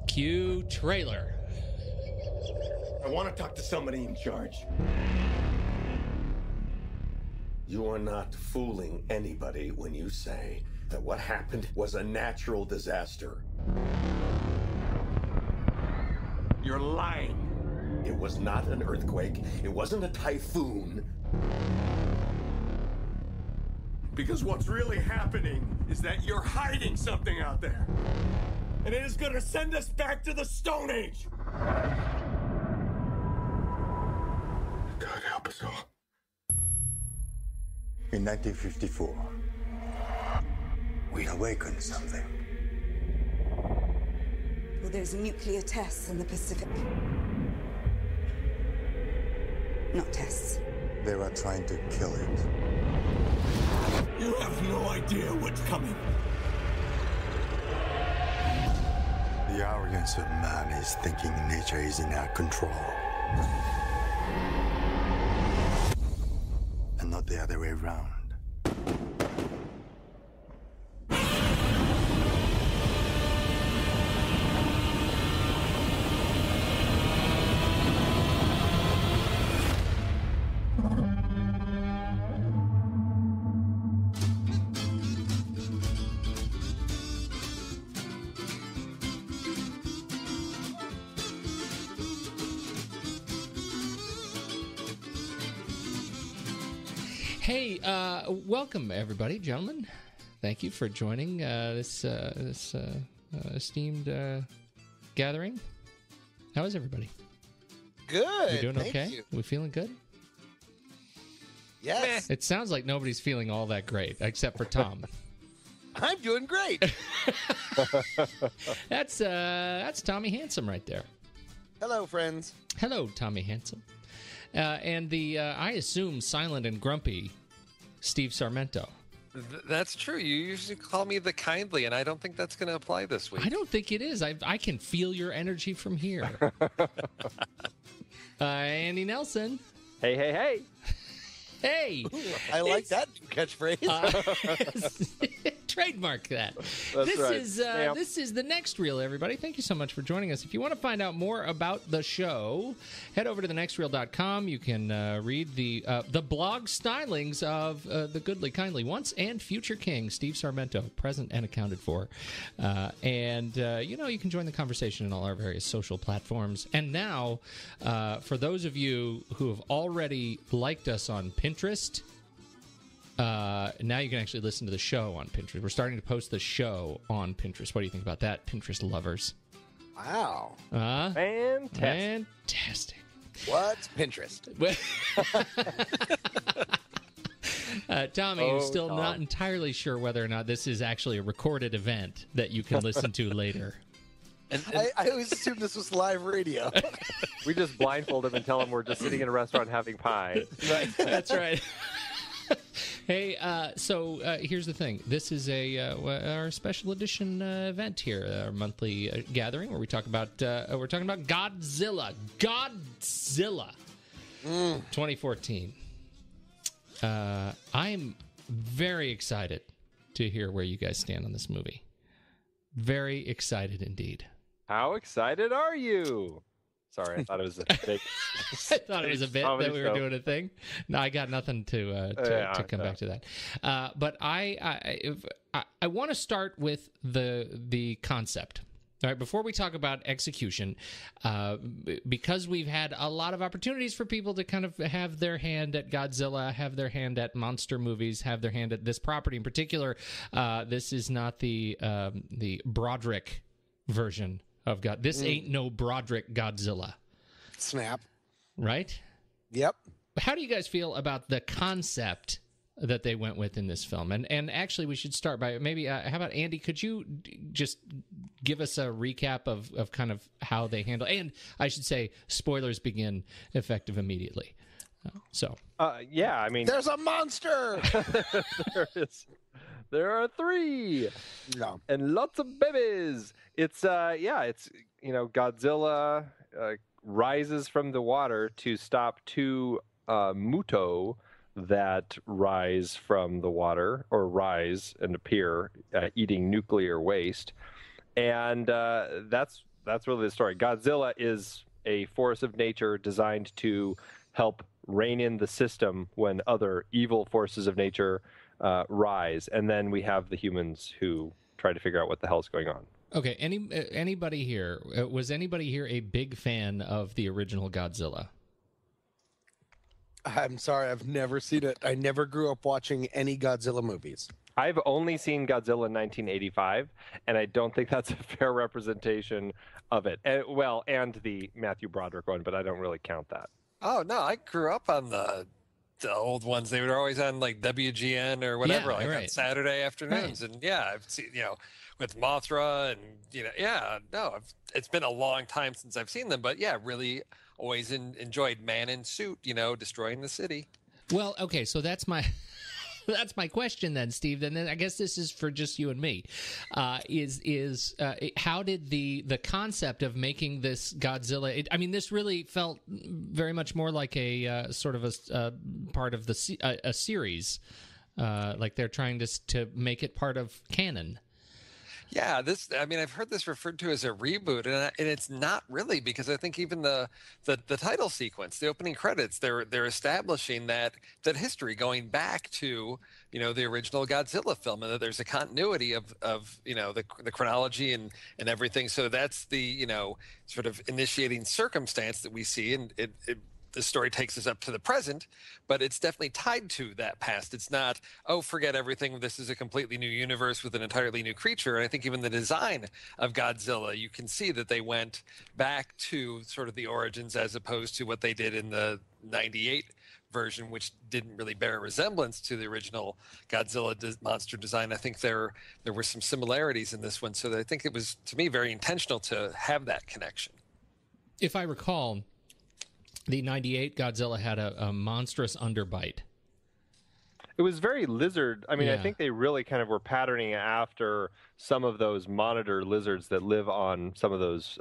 Cue trailer. I want to talk to somebody in charge. You are not fooling anybody when you say that what happened was a natural disaster. You're lying. It was not an earthquake. It wasn't a typhoon. Because what's really happening is that you're hiding something out there. And it is going to send us back to the Stone Age. God help us all. In 1954, we awakened something. Well, there's nuclear tests in the Pacific. Not tests. They were trying to kill it. You have no idea what's coming. The arrogance of man is thinking nature is in our control. And not the other way around. Hey, welcome everybody, gentlemen. Thank you for joining this esteemed gathering. How is everybody? Good. You doing okay? You. We feeling good? Yes. It sounds like nobody's feeling all that great, except for Tom. I'm doing great. That's Tommy Handsome right there. Hello, friends. Hello, Tommy Handsome. And the, I assume, silent and grumpy Steve Sarmento. That's true. You usually call me the kindly, and I don't think that's going to apply this week. I don't think it is. I can feel your energy from here. Andy Nelson. Hey, hey, hey. Hey. Ooh, I like that catchphrase. Trademark that. That's right. This is The Next Reel, everybody. Thank you so much for joining us. If you want to find out more about the show, head over to thenextreel.com. You can read the blog stylings of the goodly, kindly once and future king, Steve Sarmento, present and accounted for. You can join the conversation in all our various social platforms. And now, for those of you who have already liked us on Pinterest, now you can actually listen to the show on Pinterest. We're starting to post the show on Pinterest. What do you think about that, Pinterest lovers? Wow. Fantastic. What's Pinterest? Tommy, is still not entirely sure whether or not this is actually a recorded event that you can listen to later. And I always assumed this was live radio. We just blindfold him and tell him we're just sitting in a restaurant having pie. Right. That's right. Hey, so here's the thing. This is our special edition event here, our monthly gathering where we talk about we're talking about Godzilla, 2014. I'm very excited to hear where you guys stand on this movie. Very excited indeed. How excited are you? Sorry, I thought it was a fake. I thought it was a bit that we were doing a thing. No, I got nothing to come back to that. But I want to start with the concept. All right, before we talk about execution, because we've had a lot of opportunities for people to kind of have their hand at Godzilla, have their hand at monster movies, have their hand at this property in particular. This is not the Broderick version of God. This ain't no Broderick Godzilla. Snap. Right? Yep. How do you guys feel about the concept that they went with in this film? And actually, we should start by maybe, how about Andy, could you just give us a recap of kind of how they handle, and I should say, spoilers begin effective immediately. Yeah, I mean... There's a monster! There is. There are 3. No. And lots of babies. It's Godzilla rises from the water to stop 2 Muto that rise from the water, or rise and appear eating nuclear waste. And that's really the story. Godzilla is a force of nature designed to help rein in the system when other evil forces of nature rise. And then we have the humans who try to figure out what the hell's going on. Okay, anybody here, was anybody here a big fan of the original Godzilla? I'm sorry, I've never seen it. I never grew up watching any Godzilla movies. I've only seen Godzilla in 1985, and I don't think that's a fair representation of it. And the Matthew Broderick one, but I don't really count that. Oh, no, I grew up on the old ones. They were always on like WGN or whatever, on Saturday afternoons. Right. And yeah, I've seen, with Mothra and, it's been a long time since I've seen them, but yeah, really always enjoyed Man in Suit, destroying the city. Well, okay, so that's my question then, Steve. And then I guess this is for just you and me. How did the concept of making this Godzilla? This really felt very much more like a sort of a part of a series, like they're trying to make it part of canon. Yeah, I've heard this referred to as a reboot, and it's not really, because I think even the title sequence, the opening credits, they're establishing that history going back to the original Godzilla film, and that there's a continuity of the chronology and everything. So that's the sort of initiating circumstance that we see, and the story takes us up to the present, but it's definitely tied to that past. It's not, forget everything. This is a completely new universe with an entirely new creature. And I think even the design of Godzilla, you can see that they went back to sort of the origins as opposed to what they did in the 98 version, which didn't really bear a resemblance to the original Godzilla monster design. I think there were some similarities in this one. So I think it was, to me, very intentional to have that connection. If I recall, the 98 Godzilla had a monstrous underbite. It was very lizard. I think they really kind of were patterning after some of those monitor lizards that live on some of those,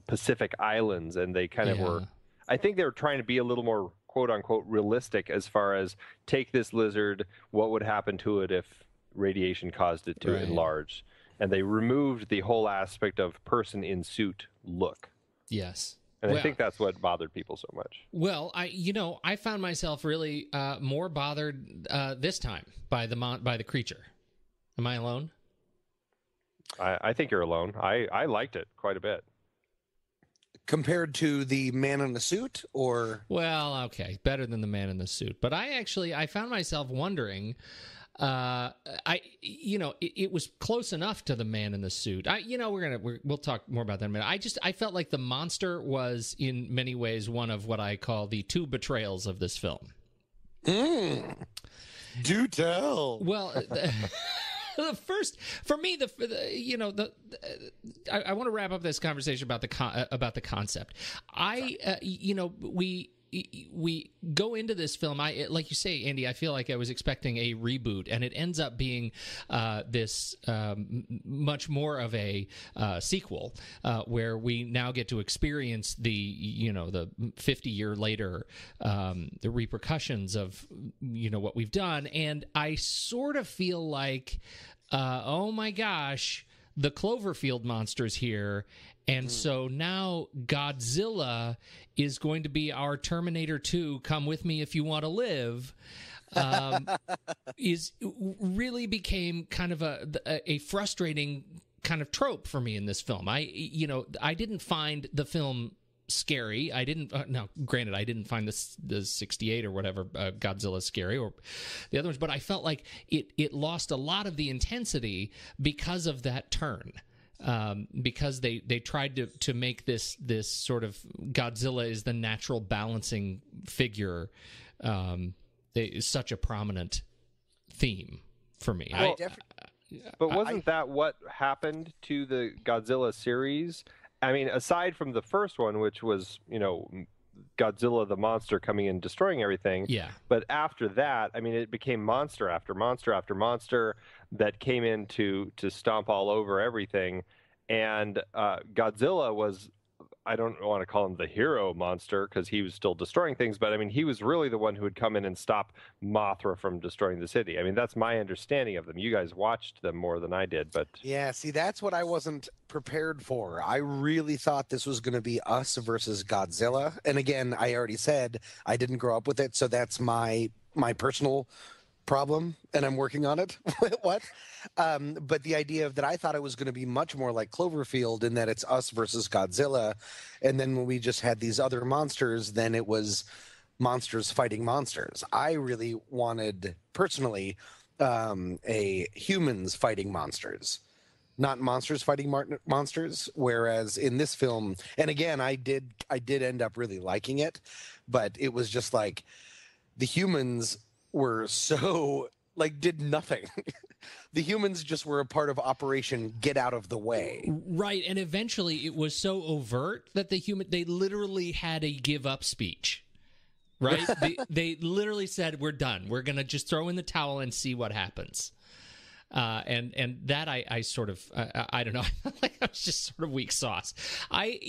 Pacific islands. And they kind of were, I think they were trying to be a little more, quote unquote, realistic as far as take this lizard, what would happen to it if radiation caused it to enlarge. And they removed the whole aspect of person in suit look. Yes. And I think that's what bothered people so much. Well, I found myself really more bothered this time by the creature. Am I alone? I think you're alone. I liked it quite a bit. Compared to the Man in the Suit, or? Well, okay, better than the Man in the Suit. But I found myself wondering. It was close enough to the Man in the Suit. We'll talk more about that in a minute. I felt like the monster was in many ways one of what I call the two betrayals of this film. Do tell. Well, the first, for me, I want to wrap up this conversation about the concept. We go into this film, like you say, Andy, I feel like I was expecting a reboot, and it ends up being this much more of a sequel, where we now get to experience the 50-year later the repercussions of what we've done. And I sort of feel like, oh my gosh, the Cloverfield monster's here. And so now Godzilla is going to be our Terminator 2, come with me if you want to live, really became kind of a frustrating kind of trope for me in this film. I didn't find the film scary. I didn't granted, I didn't find the 68 or whatever Godzilla scary, or the other ones, but I felt like it lost a lot of the intensity because of that turn. Because they tried to make this sort of Godzilla is the natural balancing figure, is such a prominent theme for me. But wasn't that what happened to the Godzilla series? Aside from the first one, which was Godzilla the monster coming in destroying everything. Yeah. But after that, it became monster after monster after monster that came in to stomp all over everything. And Godzilla was I don't want to call him the hero monster because he was still destroying things, but I mean, he was really the one who would come in and stop Mothra from destroying the city. I mean, that's my understanding of them. You guys watched them more than I did, but... Yeah, see, that's what I wasn't prepared for. I really thought this was going to be us versus Godzilla. And again, I already said I didn't grow up with it, so that's my personal problem, and I'm working on it. What? But the idea of that, I thought it was going to be much more like Cloverfield in that it's us versus Godzilla, and then when we just had these other monsters, then it was monsters fighting monsters. I really wanted, personally, a humans fighting monsters, not monsters fighting monsters. Whereas in this film, and again, I did end up really liking it, but it was just like the humans were so like did nothing. The humans just were a part of Operation Get Out of the Way. Right, and eventually it was so overt that they literally had a give up speech. Right? they literally said, "We're done. We're going to just throw in the towel and see what happens." And that I sort of I don't know, like I was just sort of weak sauce. I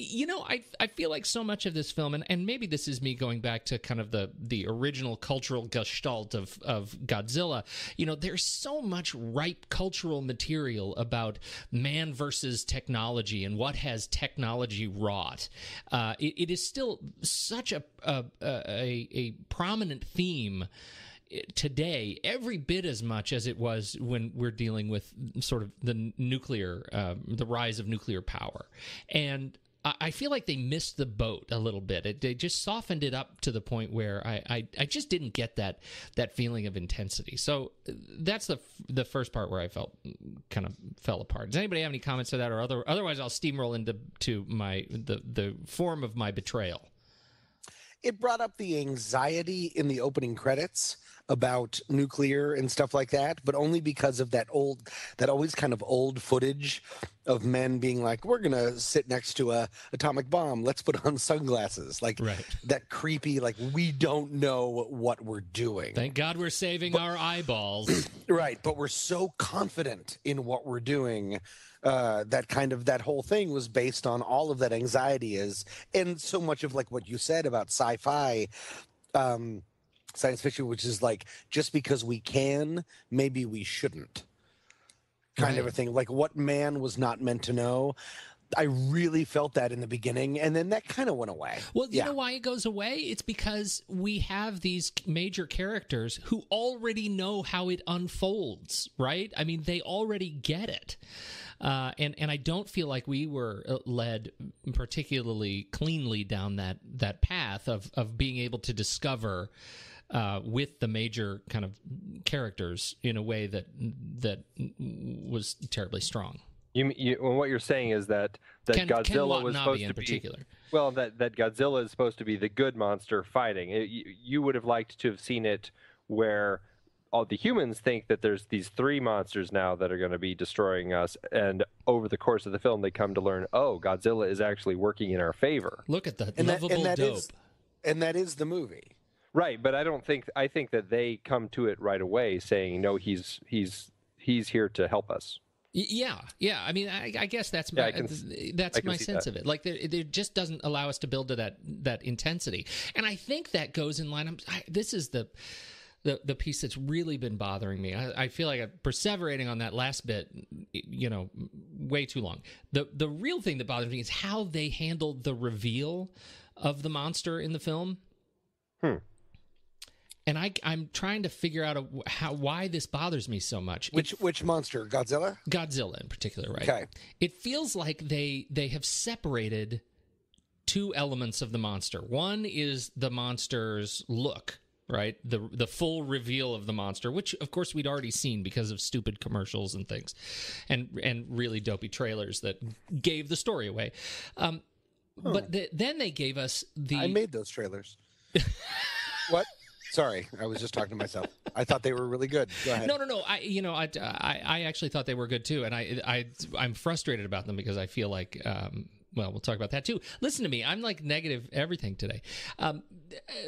feel like so much of this film, and maybe this is me going back to kind of the original cultural gestalt of Godzilla. You know, there's so much ripe cultural material about man versus technology and what has technology wrought. It is still such a prominent theme today, every bit as much as it was when we're dealing with sort of the rise of nuclear power. And I feel like they missed the boat a little bit. They just softened it up to the point where I just didn't get that feeling of intensity. So that's the first part where I kind of fell apart. Does anybody have any comments to that, or otherwise I'll steamroll into the form of my betrayal? It brought up the anxiety in the opening credits about nuclear and stuff like that, but only because of that always kind of old footage of men being like, we're going to sit next to a atomic bomb. Let's put on sunglasses. Like right. That creepy, like, we don't know what we're doing. Thank God we're saving our eyeballs. Right. But we're so confident in what we're doing. That whole thing was based on all of that anxiety and so much of like what you said about sci-fi, science fiction, which is like, just because we can, maybe we shouldn't kind of a thing. Like what man was not meant to know. I really felt that in the beginning, and then that kind of went away. Well, you know why it goes away? It's because we have these major characters who already know how it unfolds, right? I mean, they already get it. And I don't feel like we were led particularly cleanly down that path of being able to discover with the major kind of characters in a way that was terribly strong. What you're saying is that Godzilla was supposed to be, particular. Well, that Godzilla is supposed to be the good monster fighting. You would have liked to have seen it where all the humans think that there's these three monsters now that are going to be destroying us, and over the course of the film, they come to learn, oh, Godzilla is actually working in our favor. Look at that lovable dope. And that is the movie. Right, but I think that they come to it right away saying, no, he's here to help us. Yeah. I mean, I guess that's my sense of it. Like, it just doesn't allow us to build to that intensity, and I think that goes in line. This is the piece that's really been bothering me. I feel like I'm perseverating on that last bit, way too long. The real thing that bothers me is how they handled the reveal of the monster in the film. And I'm trying to figure out why this bothers me so much. Which monster? Godzilla? Godzilla in particular, right? Okay. It feels like they have separated two elements of the monster. One is the monster's look, right? The full reveal of the monster, which of course we'd already seen because of stupid commercials and things, and really dopey trailers that gave the story away. But then they gave us I made those trailers. What? Sorry, I was just talking to myself. I thought they were really good. Go ahead. No. I actually thought they were good too, and I'm frustrated about them because I feel like, well, we'll talk about that too. Listen to me, I'm like negative everything today.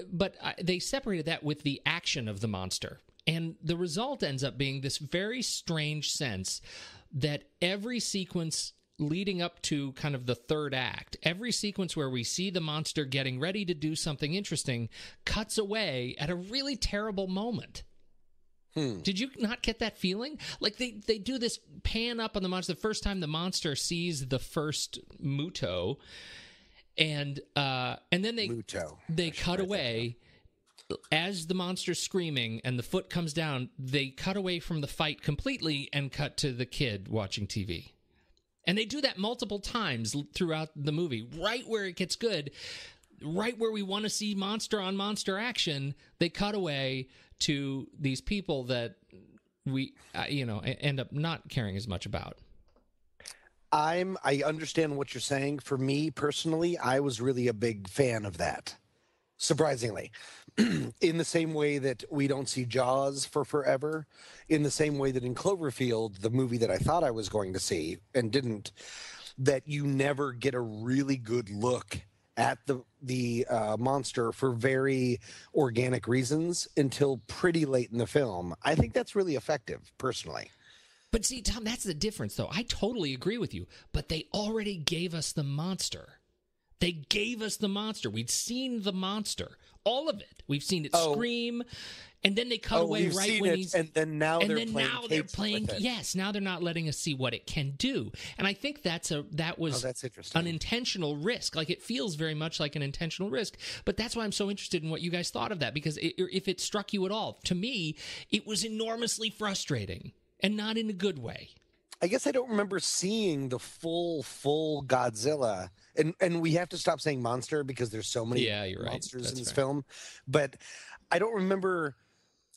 But they separated that with the action of the monster, and the result ends up being this very strange sense that every sequence leading up to kind of the third act, every sequence where we see the monster getting ready to do something interesting cuts away at a really terrible moment. Did you not get that feeling? Like they do this pan up on the monster the first time the monster sees the first Muto, and then they cut away as the monster's screaming and the foot comes down. They cut away from the fight completely and cut to the kid watching TV. And they do that multiple times throughout the movie. Right where it gets good, right where we want to see monster on monster action, they cut away to these people that we, end up not caring as much about. I understand what you're saying. For me personally, I was really a big fan of that. Surprisingly, in the same way that we don't see Jaws for forever, in the same way that in Cloverfield, the movie that I thought I was going to see and didn't, that you never get a really good look at the monster for very organic reasons until pretty late in the film. I think that's really effective, personally. But see, Tom, that's the difference, though. I totally agree with you, but they already gave us the monster. They gave us the monster. We'd seen the monster. All of it. We've seen it scream, and then they cut away right when he's... And then now they're playing... Yes, now they're not letting us see what it can do. And I think that was that's interesting. An intentional risk. Like, it feels very much like an intentional risk. But that's why I'm so interested in what you guys thought of that, because if it struck you at all, to me, it was enormously frustrating, and not in a good way. I guess I don't remember seeing the full Godzilla, and we have to stop saying monster because there's so many monsters in this film. But I don't remember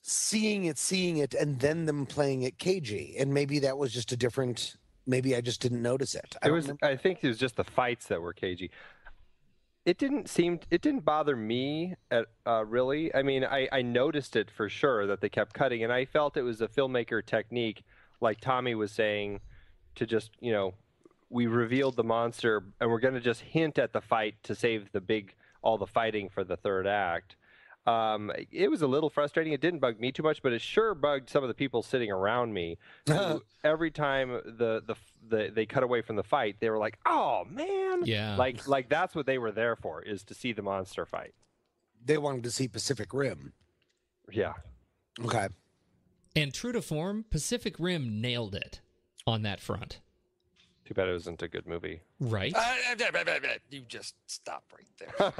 seeing it, and then them playing it cagey. And maybe that was just a different. Maybe I just didn't notice it. I think it was just the fights that were cagey. It didn't bother me really. I mean, I noticed it for sure that they kept cutting, and I felt it was a filmmaker technique, like Tommy was saying, to just, we revealed the monster and we're going to just hint at the fight to save all the fighting for the third act. It was a little frustrating. It didn't bug me too much, but it sure bugged some of the people sitting around me. Every time they cut away from the fight, they were like, "Oh man!" Yeah, like that's what they were there for, is to see the monster fight. They wanted to see Pacific Rim. Yeah. Okay. And true to form, Pacific Rim nailed it on that front. Too bad it wasn't a good movie. Right? You just stop right there.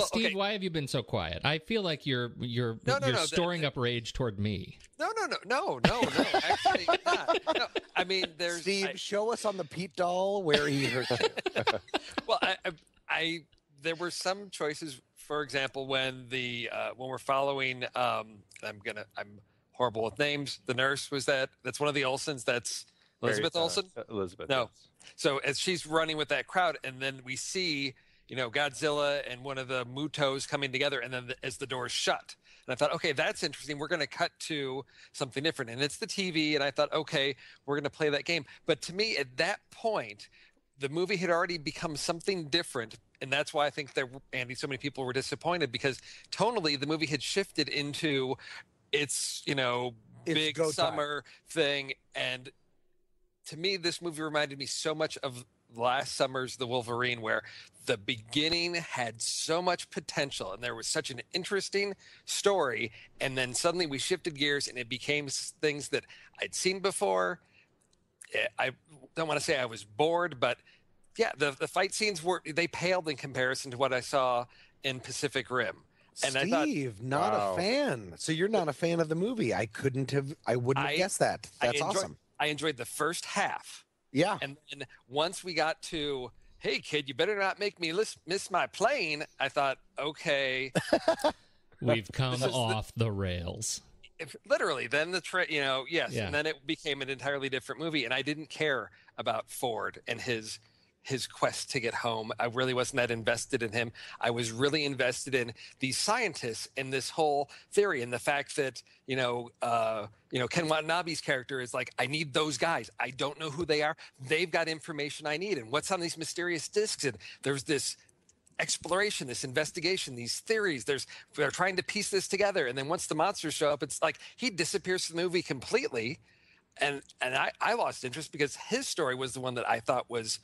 Steve, okay. Why have you been so quiet? I feel like you're storing up rage toward me. No. Actually, not. No, I mean, there's... Steve, show us on the Pete doll where he hurt you. Well, there were some choices. For example, when we're following, I'm horrible with names. The nurse that's one of the Olsens. That's Elizabeth Olsen. Elizabeth. No. Yes. So as she's running with that crowd, and then we see, Godzilla and one of the Mutos coming together, and then as the doors shut, and I thought, okay, that's interesting. We're going to cut to something different, and it's the TV. And I thought, okay, we're going to play that game. But to me, at that point, the movie had already become something different. And that's why I think Andy, so many people were disappointed, because tonally the movie had shifted into its, big summer thing. And to me, this movie reminded me so much of last summer's The Wolverine, where the beginning had so much potential and there was such an interesting story. And then suddenly we shifted gears and it became things that I'd seen before. I don't want to say I was bored, but yeah, the fight scenes they paled in comparison to what I saw in Pacific Rim. And Steve, not a fan. So you're not a fan of the movie. I wouldn't have guessed that. That's awesome. I enjoyed the first half. Yeah. And then once we got to, hey kid, you better not make me miss my plane, I thought, okay. We've come off the rails. Literally, then yes. Yeah. And then it became an entirely different movie. And I didn't care about Ford and his quest to get home. I really wasn't that invested in him. I was really invested in these scientists and this whole theory, and the fact that Ken Watanabe's character is like, I need those guys. I don't know who they are. They've got information I need, and what's on these mysterious discs. And there's this exploration, this investigation, these theories. They're trying to piece this together, and then once the monsters show up, it's like he disappears from the movie completely. and I lost interest because his story was the one that I thought was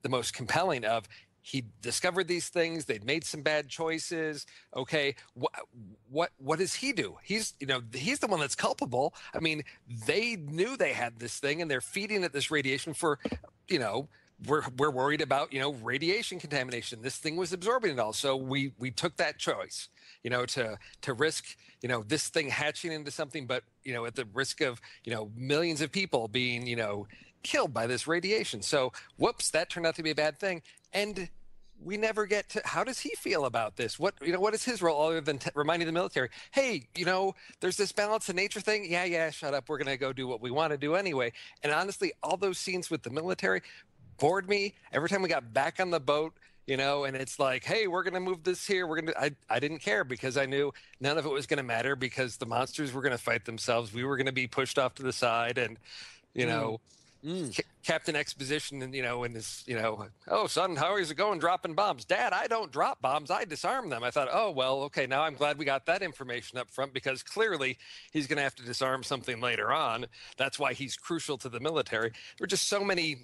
the most compelling. Of he discovered these things, they'd made some bad choices. Okay, what does he do? He's the one that's culpable. I mean, they knew they had this thing, and they're feeding it this radiation for, we're worried about radiation contamination. This thing was absorbing it all, so we took that choice, to risk this thing hatching into something, but at the risk of millions of people being killed by this radiation. So whoops, that turned out to be a bad thing. And we never get to how does he feel about this? What is his role other than reminding the military, hey, there's this balance in nature thing. Yeah, shut up. We're going to go do what we want to do anyway. And honestly, all those scenes with the military bored me. Every time we got back on the boat, and it's like, hey, we're going to move this here. I didn't care because I knew none of it was going to matter because the monsters were going to fight themselves. We were going to be pushed off to the side and, Captain Exposition and and this oh son, how is it going dropping bombs? Dad, I don't drop bombs, I disarm them. I thought, oh well, okay, now I'm glad we got that information up front because clearly he's going to have to disarm something later on. That's why he's crucial to the military. There were just so many,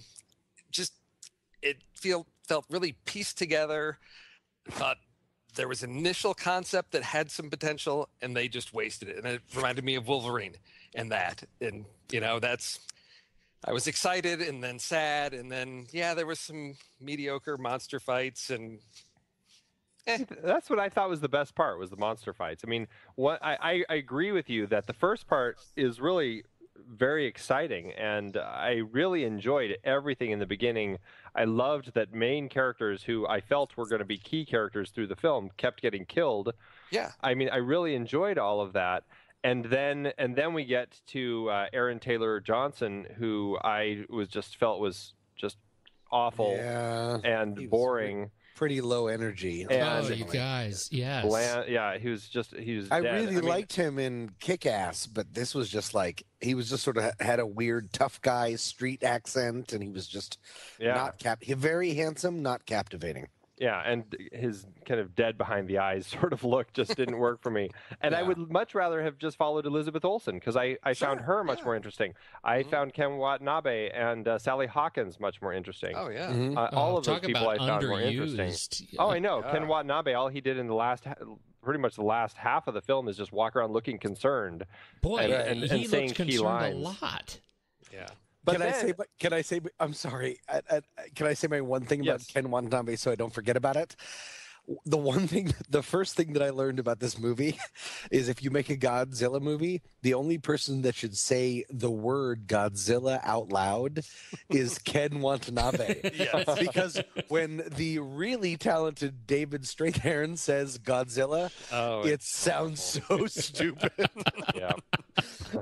it felt really pieced together. I thought there was an initial concept that had some potential and they just wasted it, and it reminded me of Wolverine and that's I was excited and then sad, and then there was some mediocre monster fights, and that's what I thought was the best part, was the monster fights. I mean, I agree with you that the first part is really very exciting, and I really enjoyed everything in the beginning. I loved that main characters who I felt were going to be key characters through the film kept getting killed. Yeah. I mean, I really enjoyed all of that. And then we get to Aaron Taylor Johnson, who I felt was just awful and boring. Pretty low energy. And you guys, yes. He was I dead. really liked him in Kick-Ass, but this was just like, he was just sort of had a weird tough guy street accent, and he was just very handsome, not captivating. Yeah, and his kind of dead behind the eyes sort of look just didn't work for me. And I would much rather have just followed Elizabeth Olsen, because I found her much more interesting. I found Ken Watanabe and Sally Hawkins much more interesting. Oh, yeah. All of those people I found more interesting. Yeah. Oh, I know. Yeah. Ken Watanabe, all he did in pretty much the last half of the film is just walk around looking concerned. Boy, and he saying looks key lines. a lot. Yeah. But can I say? I'm sorry. Can I say my one thing about Ken Watanabe so I don't forget about it? The first thing that I learned about this movie is if you make a Godzilla movie, the only person that should say the word Godzilla out loud is Ken Watanabe. Yes. Because when the really talented David Strathairn says Godzilla, it sounds so stupid. Yeah.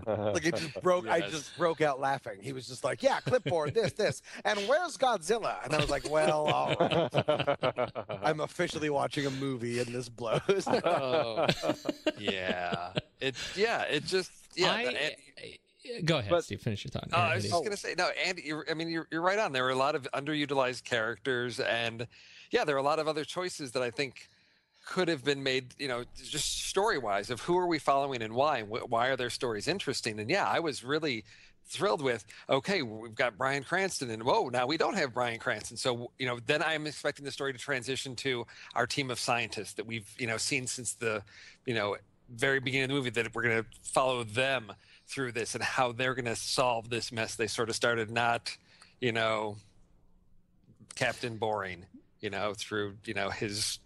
Like it just broke. I just broke out laughing. He was just like, "Yeah, clipboard, this, and where's Godzilla?" And I was like, "Well, all right. I'm officially watching a movie, and this blows." Go ahead, Steve. Finish your thought. I was just going to say, no, Andy. You're right on. There were a lot of underutilized characters, and there are a lot of other choices that I think could have been made, just story-wise, of who are we following and why are their stories interesting. And I was really thrilled with, okay, we've got Bryan Cranston, and whoa, now we don't have Bryan Cranston. So, then I'm expecting the story to transition to our team of scientists that we've, seen since the, very beginning of the movie, that we're going to follow them through this and how they're going to solve this mess they sort of started, not, Captain Boring, through, his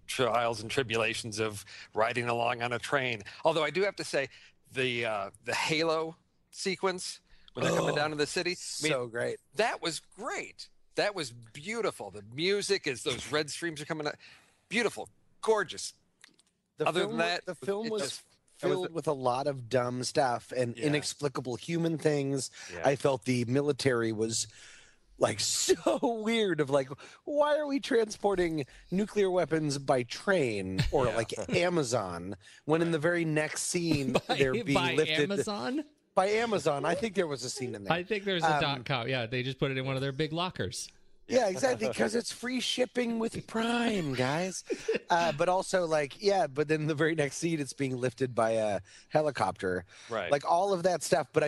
trials and tribulations of riding along on a train. Although I do have to say, the Halo sequence when they're coming down to the city, so great. That was great. That was beautiful. The music as those red streams are coming out, beautiful, gorgeous. The film was filled with a lot of dumb stuff and inexplicable human things. Yeah. I felt the military was like so weird, of like, why are we transporting nuclear weapons by train or like Amazon when in the very next scene they're being lifted by Amazon. I think there was a scene in there. I think there's a .com. Yeah, they just put it in one of their big lockers. Yeah, exactly, because it's free shipping with Prime, guys. But also, but then the very next scene, it's being lifted by a helicopter. Right. Like, all of that stuff. But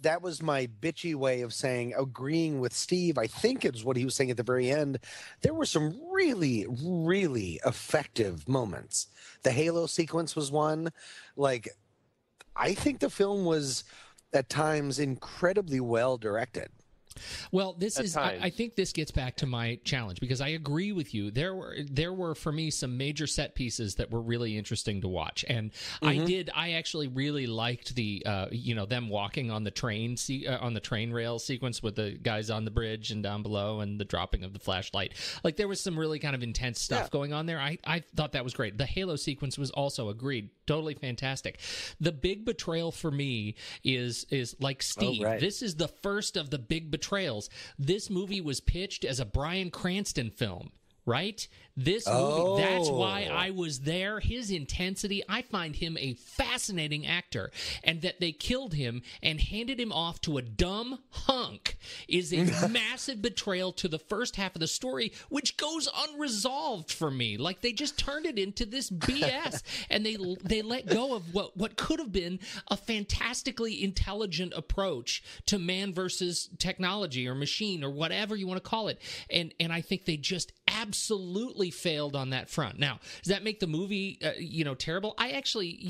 that was my bitchy way of agreeing with Steve. I think it was what he was saying at the very end. There were some really, really effective moments. The Halo sequence was one. Like, I think the film was, at times, incredibly well directed. Well, I think this gets back to my challenge, because I agree with you. There were for me some major set pieces that were really interesting to watch, and I actually really liked the them walking on the train rail sequence with the guys on the bridge and down below, and the dropping of the flashlight. Like, there was some really kind of intense stuff going on there. I thought that was great. The Halo sequence was also, agreed, totally fantastic. The big betrayal for me is like Steve. Oh, right. This is the first of the big betrayals. This movie was pitched as a Bryan Cranston film, right? This movie, that's why I was there. His intensity, I find him a fascinating actor. And that they killed him and handed him off to a dumb hunk is a massive betrayal to the first half of the story, which goes unresolved for me. Like, they just turned it into this BS. And they let go of what could have been a fantastically intelligent approach to man versus technology or machine or whatever you want to call it. And I think they just absolutely failed on that front. Now, does that make the movie, terrible? I actually,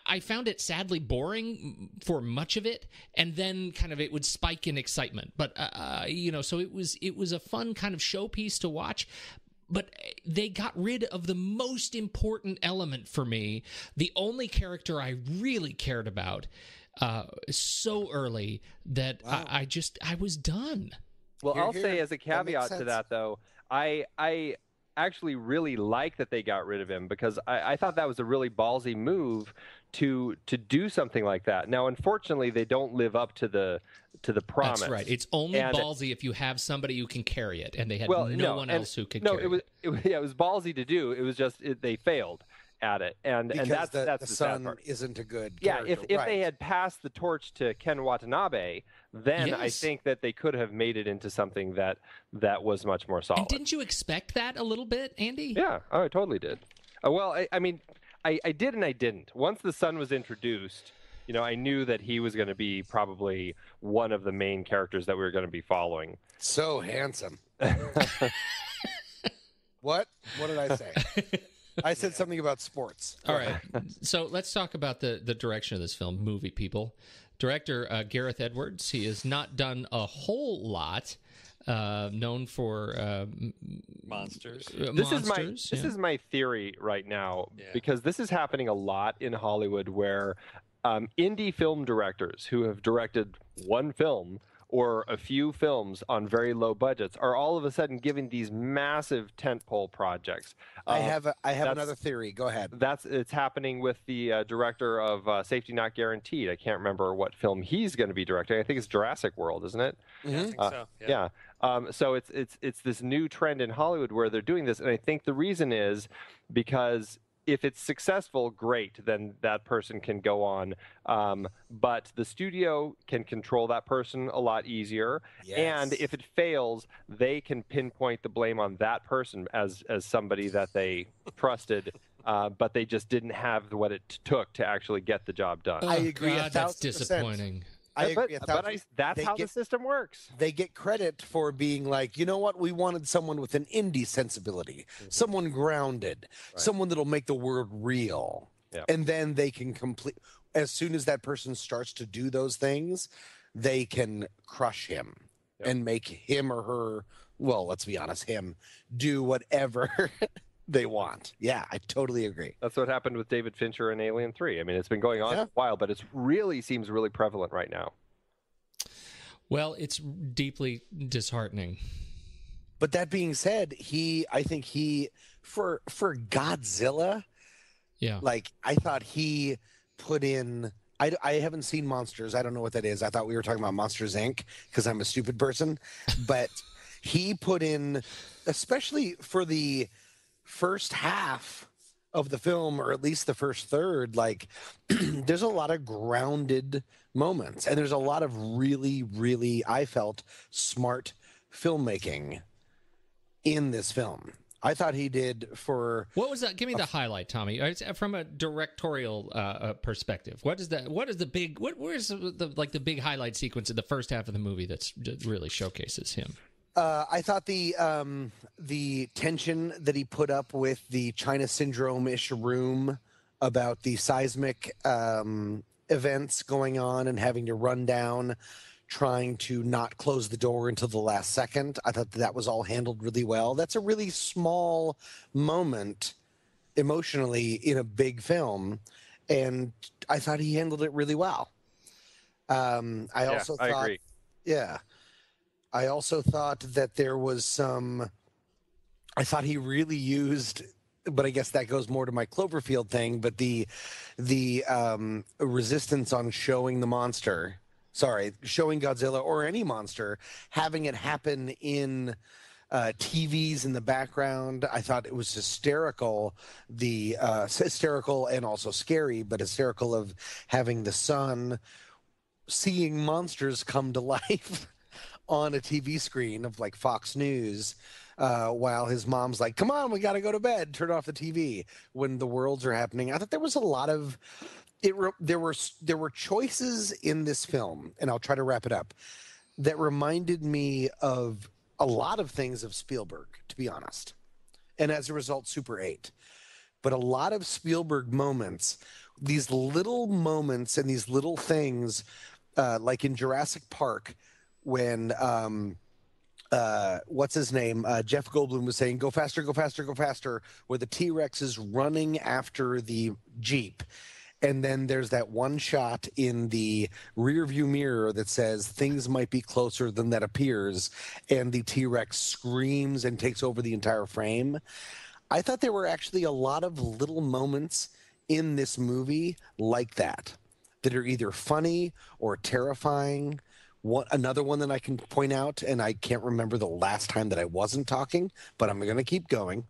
I found it sadly boring for much of it, and then kind of it would spike in excitement. But so it was a fun kind of showpiece to watch. But they got rid of the most important element for me, the only character I really cared about, so early that I was done. Well, I'll say as a caveat to that, though, I actually really like that they got rid of him, because I thought that was a really ballsy move to do something like that. Now, unfortunately, they don't live up to the promise. That's right. It's only ballsy if you have somebody who can carry it, and they had no one else who could carry it. It was ballsy to do. It was just they failed at it, and that's the the son part. Isn't a good character. If they had passed the torch to Ken Watanabe, then I think that they could have made it into something that was much more solid. And didn't you expect that a little bit, Andy? Yeah, I totally did. Well, I mean, I did and I didn't. Once the son was introduced, I knew that he was going to be probably one of the main characters that we were going to be following. So handsome. What did I say? I said something about sports. All right. So let's talk about the direction of this film, movie people. Director Gareth Edwards. He has not done a whole lot. Known for monsters. This is my theory right now, because this is happening a lot in Hollywood, where indie film directors who have directed one film or a few films on very low budgets are all of a sudden giving these massive tentpole projects. I have another theory. Go ahead. It's happening with the director of Safety Not Guaranteed. I can't remember what film he's going to be directing. I think it's Jurassic World, isn't it? Yeah, I think so. Yeah. So it's this new trend in Hollywood where they're doing this, and I think the reason is because if it's successful, great, then that person can go on. But the studio can control that person a lot easier. Yes. And if it fails, they can pinpoint the blame on that person as somebody that they trusted, but they just didn't have what it took to actually get the job done. I agree. God, that's disappointing. I agree. That's how the system works. They get credit for being like, you know what? We wanted someone with an indie sensibility, someone grounded, someone that'll make the world real. Yeah. And then they can as soon as that person starts to do those things, they can crush him and make him or her, well, let's be honest, him, do whatever they want. Yeah, I totally agree. That's what happened with David Fincher in Alien 3. I mean, it's been going on a while, but it really seems really prevalent right now. Well, it's deeply disheartening. But that being said, I think for Godzilla, like, I thought he put in, I haven't seen Monsters. I don't know what that is. I thought we were talking about Monsters, Inc. because I'm a stupid person. But he put in, especially for the first half of the film, or at least the first third, like there's a lot of grounded moments, and there's a lot of really, really, I felt, smart filmmaking in this film. I thought he did for... What was that? Give me the highlight, Tommy. From a directorial perspective, what is that? What is the big? Where's the big highlight sequence in the first half of the movie that really showcases him? I thought the tension that he put up with the China Syndrome-ish room about the seismic events going on and having to run down, trying to not close the door until the last second. I thought that was all handled really well. That's a really small moment emotionally in a big film, and I thought he handled it really well. I agree. Yeah. I also thought that there was some... I thought he really used... But I guess that goes more to my Cloverfield thing, but the resistance on showing the monster... showing Godzilla or any monster, having it happen in TVs in the background. I thought it was hysterical. Hysterical and also scary, but hysterical of having the son seeing monsters come to life on a TV screen of like Fox News, while his mom's like, "Come on, we got to go to bed. Turn off the TV," when the worlds are happening. I thought there was a lot of... There were choices in this film, and I'll try to wrap it up, that reminded me of a lot of things of Spielberg, to be honest, and as a result, Super 8. But a lot of Spielberg moments, these little moments and these little things, like in Jurassic Park, when what's his name? Jeff Goldblum was saying, "Go faster, go faster, go faster," where the T-Rex is running after the Jeep. And then there's that one shot in the rear view mirror that says things might be closer than that appears. And the T-Rex screams and takes over the entire frame. I thought there were actually a lot of little moments in this movie like that are either funny or terrifying. Another one that I can point out, and I can't remember the last time that I wasn't talking, but I'm going to keep going,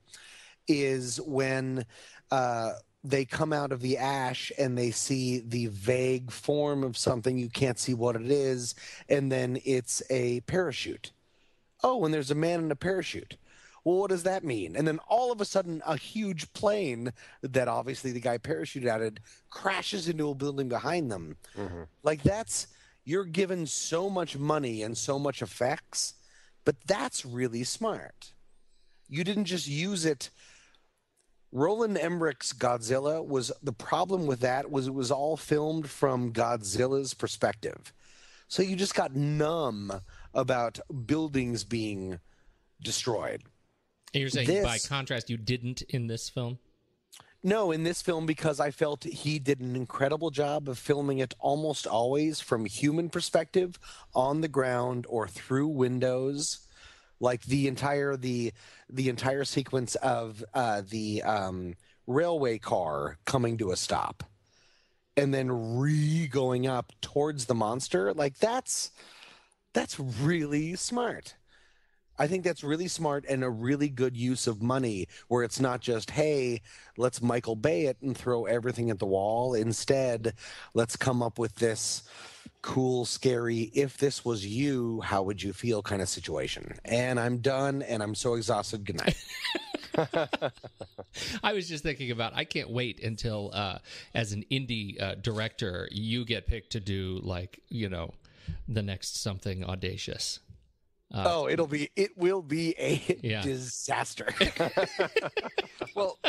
is when... they come out of the ash and they see the vague form of something. You can't see what it is. And then it's a parachute. Oh, and there's a man in a parachute. Well, what does that mean? And then all of a sudden, a huge plane that obviously the guy parachuted out of crashes into a building behind them. Mm-hmm. Like you're given so much money and so much effects, but that's really smart. You didn't just use it. Roland Emmerich's Godzilla the problem with that was it was all filmed from Godzilla's perspective. So you just got numb about buildings being destroyed. And you're saying by contrast, you didn't in this film? No, in this film, because I felt he did an incredible job of filming it almost always from human perspective, on the ground or through windows. Like the entire sequence of the railway car coming to a stop and then going up towards the monster, like that's really smart. I think that's really smart and a really good use of money, where it's not just, hey, let's Michael Bay it and throw everything at the wall. Instead, let's come up with this cool, scary, if this was you, how would you feel kind of situation. And I'm done, and I'm so exhausted. Good night. I was just thinking about, I can't wait until, as an indie director, you get picked to do, like, the next something audacious. It will be a disaster. Well,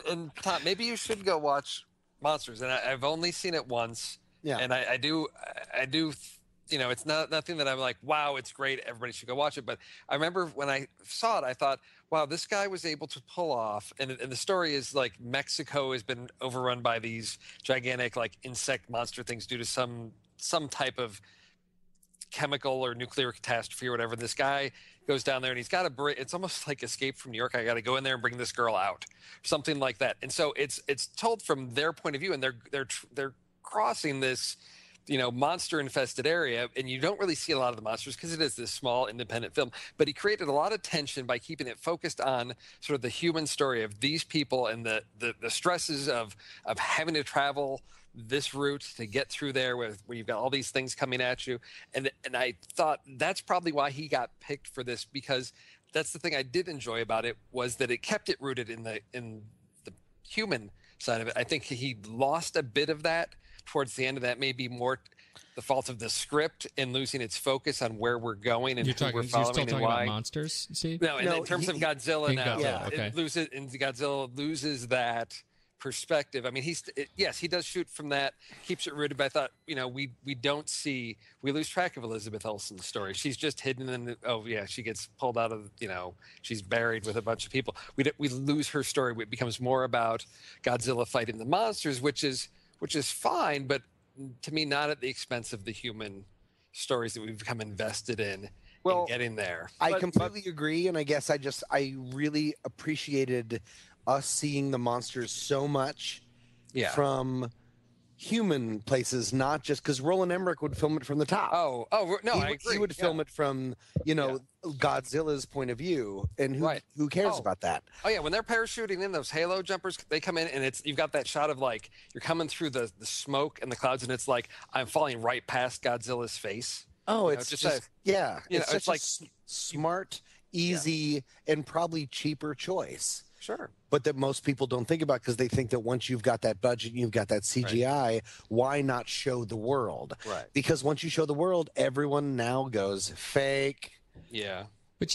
and Tom, maybe you should go watch Monsters. And I've only seen it once. Yeah. And I do, it's nothing that I'm like, wow, it's great, everybody should go watch it. But I remember when I saw it, I thought, wow, this guy was able to pull off, and the story is like Mexico has been overrun by these gigantic like insect monster things due to some type of chemical or nuclear catastrophe or whatever. This guy goes down there and he's got to it's almost like Escape from New York. I got to go in there and bring this girl out, something like that. And so it's told from their point of view, and they're crossing this, monster infested area, and you don't really see a lot of the monsters because it is this small independent film. But he created a lot of tension by keeping it focused on sort of the human story of these people and the stresses of having to travel this route to get through there where you've got all these things coming at you. And I thought that's probably why he got picked for this, because that's the thing I did enjoy about it, was that it kept it rooted in the human side of it. I think he lost a bit of that towards the end of that, maybe more the fault of the script and losing its focus on where we're going and who we're following. You're still talking and why. about monsters, see? No, in terms of Godzilla now, okay. Godzilla loses that perspective. I mean, yes, he does shoot from that, keeps it rooted, but I thought, we lose track of Elizabeth Olsen's story. She's just hidden in she gets pulled out of, she's buried with a bunch of people. We lose her story. It becomes more about Godzilla fighting the monsters, which is fine, but to me, not at the expense of the human stories that we've become invested in getting there. I completely agree, and I guess I really appreciated us seeing the monsters so much from human places, not just because Roland Emmerich would film it from the top. No, I agree. He would film it from Godzilla's point of view, and who cares about that? Oh yeah, when they're parachuting in, those halo jumpers, they come in, and you've got that shot of like you're coming through the smoke and the clouds, and it's like I'm falling right past Godzilla's face. Oh, it's such like smart, easy, and probably cheaper choice. Sure. But that most people don't think about, because they think that once you've got that budget and you've got that CGI, why not show the world? Right. Because once you show the world, everyone now goes I Yeah. But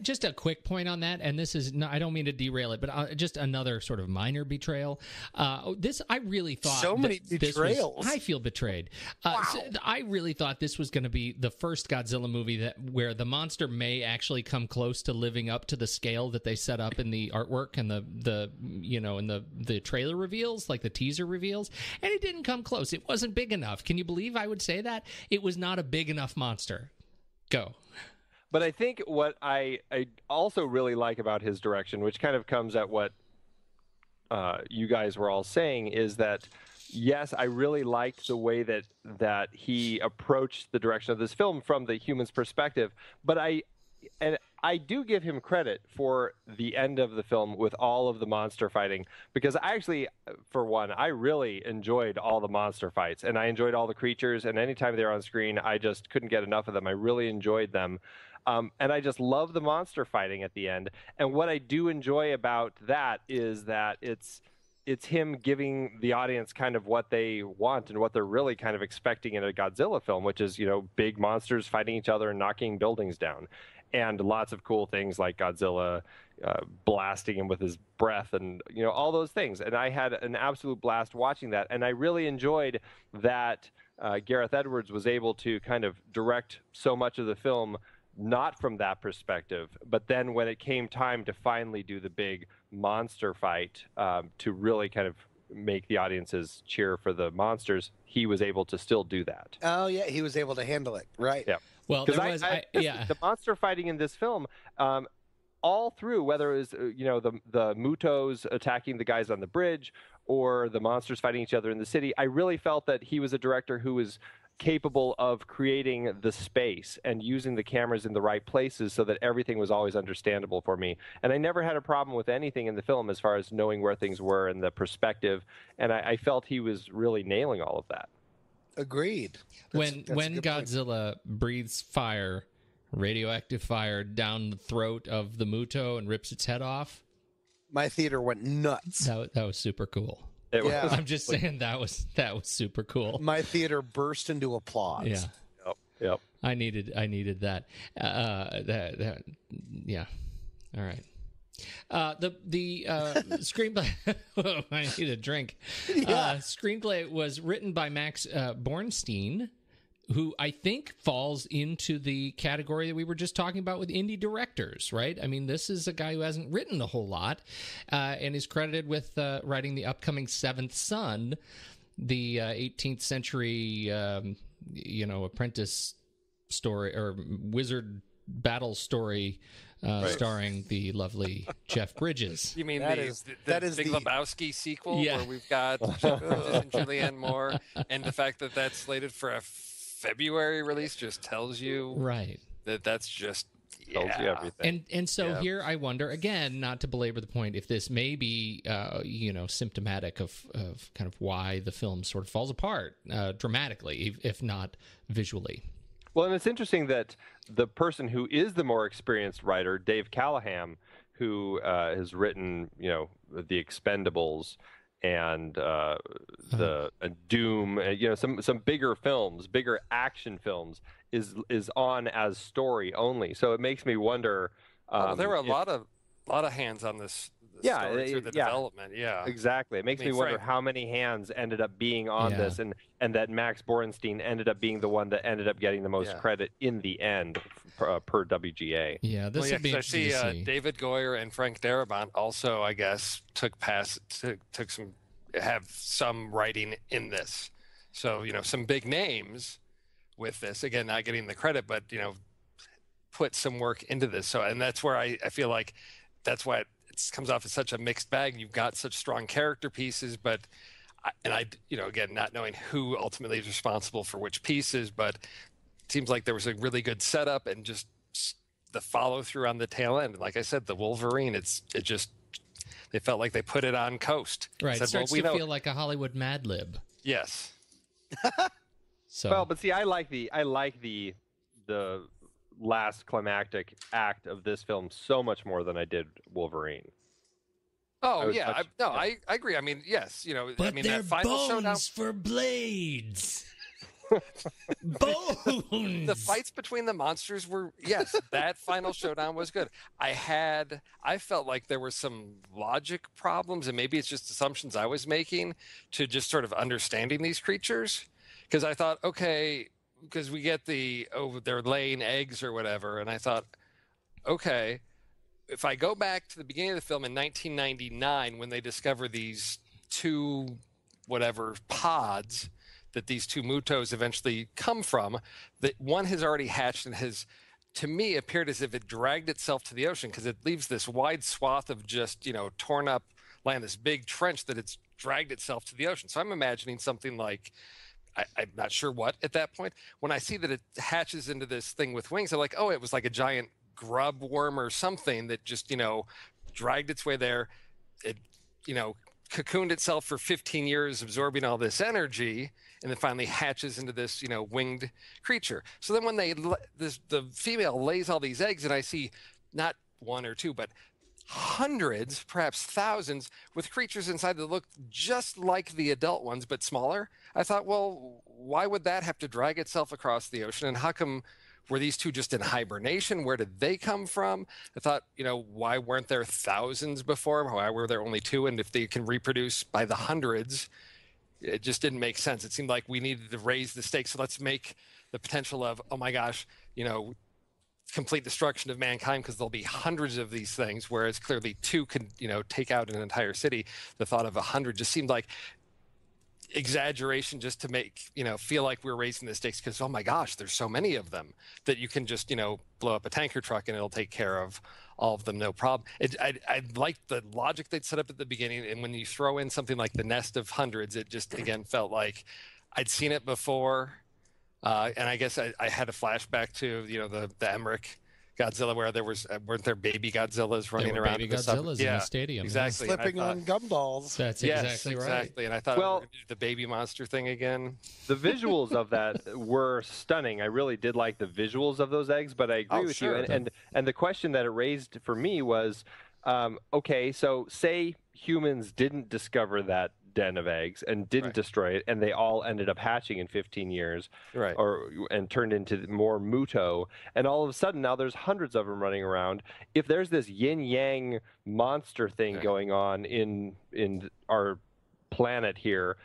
just a quick point on that, and this is I don't mean to derail it, but just another sort of minor betrayal. I really thought so many betrayals. I feel betrayed. I really thought this was going to be the first Godzilla movie where the monster may actually come close to living up to the scale that they set up in the artwork and the trailer reveals, like the teaser reveals, and it didn't come close. It wasn't big enough. Can you believe I would say that? It was not a big enough monster. Go. But I think what I also really like about his direction, which kind of comes at what you guys were all saying, is that, yes, I really liked the way that he approached the direction of this film from the human's perspective. But I do give him credit for the end of the film with all of the monster fighting, because I actually, for one, I really enjoyed all the monster fights, and I enjoyed all the creatures, and anytime they were on screen, I just couldn't get enough of them. I really enjoyed them. And I just love the monster fighting at the end. And what I do enjoy about that is that it's him giving the audience kind of what they want and what they're really kind of expecting in a Godzilla film, which is, big monsters fighting each other and knocking buildings down. And lots of cool things like Godzilla blasting him with his breath and, all those things. And I had an absolute blast watching that. And I really enjoyed that Gareth Edwards was able to kind of direct so much of the film not from that perspective, but then when it came time to finally do the big monster fight, to really kind of make the audiences cheer for the monsters, he was able to still do that. Oh yeah, he was able to handle it, right? Yeah. Well, the monster fighting in this film, all through, whether it was the Mutos attacking the guys on the bridge or the monsters fighting each other in the city, I really felt that he was a director who was capable of creating the space and using the cameras in the right places so that everything was always understandable for me. And I never had a problem with anything in the film as far as knowing where things were and the perspective. And I felt he was really nailing all of that. Agreed. When Godzilla breathes fire, radioactive fire, down the throat of the Muto and rips its head off, my theater went nuts. That was super cool. I'm just saying that was super cool. My theater burst into applause. Yeah. Yep. I needed that. Yeah. All right. The screenplay. I need a drink. Screenplay was written by Max Borenstein, who I think falls into the category that we were just talking about with indie directors, right? I mean, this is a guy who hasn't written a whole lot, and is credited with writing the upcoming Seventh Son, the 18th century, apprentice story or wizard battle story, starring the lovely Jeff Bridges. You mean that is Big Lebowski sequel, where we've got Jeff Bridges and Julianne Moore, and the fact that that's slated for a February release just tells you right that's just tells you everything. And so here I wonder, again, not to belabor the point, if this may be, symptomatic of kind of why the film sort of falls apart dramatically, if not visually. Well, and it's interesting that the person who is the more experienced writer, Dave Callahan, who has written, The Expendables and the Doom, some bigger films, bigger action films, is on as story only. So it makes me wonder. There were a lot of hands on this. Story through the development. Yeah, exactly. It makes me wonder how many hands ended up being on this, and that Max Borenstein ended up being the one that ended up getting the most credit in the end per WGA. Yeah, this would be interesting to see. David Goyer and Frank Darabont also, I guess, have some writing in this. So some big names with this. Again, not getting the credit, but put some work into this. So, and that's where I feel like that's why it comes off as such a mixed bag. You've got such strong character pieces, but again, not knowing who ultimately is responsible for which pieces, but it seems like there was a really good setup and just the follow through on the tail end. Like I said, the Wolverine, they felt like they put it on coast. Right. It starts to feel like a Hollywood Mad Lib. Yes. Well, but see, I like the last climactic act of this film so much more than I did Wolverine. Oh yeah, I agree. I mean, yes, but they're that final bones showdown for blades. Bones. The fights between the monsters were that final showdown was good. I felt like there were some logic problems, and maybe it's just assumptions I was making to just sort of understanding these creatures, because I thought, okay. Because we get they're laying eggs or whatever. And I thought, okay, if I go back to the beginning of the film in 1999, when they discover these two pods that these two Mutos eventually come from, that one has already hatched and has, to me, appeared as if it dragged itself to the ocean, because it leaves this wide swath of just, torn up land, this big trench that it's dragged itself to the ocean. So I'm imagining something like, I'm not sure what at that point. When I see that it hatches into this thing with wings, I'm like, oh, it was like a giant grub worm or something that just, dragged its way there. It, cocooned itself for 15 years, absorbing all this energy, and then finally hatches into this, winged creature. So then when the female lays all these eggs, and I see not one or two, but hundreds, perhaps thousands, with creatures inside that look just like the adult ones, but smaller. I thought, well, why would that have to drag itself across the ocean? And how come were these two just in hibernation? Where did they come from? I thought, why weren't there thousands before? Why were there only two? And if they can reproduce by the hundreds, it just didn't make sense. It seemed like we needed to raise the stakes. So let's make the potential of, oh my gosh, complete destruction of mankind, because there'll be hundreds of these things, whereas clearly two can take out an entire city. The thought of 100 just seemed like exaggeration, just to make feel like we're raising the stakes, because oh my gosh, there's so many of them that you can just blow up a tanker truck and it'll take care of all of them, no problem. I like the logic they'd set up at the beginning, and when you throw in something like the nest of hundreds, it just again felt like I'd seen it before. And I guess I had a flashback to the Emmerich Godzilla, where weren't there baby Godzillas running around? Baby Godzillas in the stadium, exactly, slipping on gumballs. That's exactly right. Exactly, and I thought, well, the baby monster thing again. The visuals of that were stunning. I really did like the visuals of those eggs, but I agree with you. And the question that it raised for me was, okay, so say humans didn't discover that den of eggs and didn't destroy it, and they all ended up hatching in 15 years, and turned into more Muto, and all of a sudden now there's hundreds of them running around. If there's this yin-yang monster thing going on in our planet here,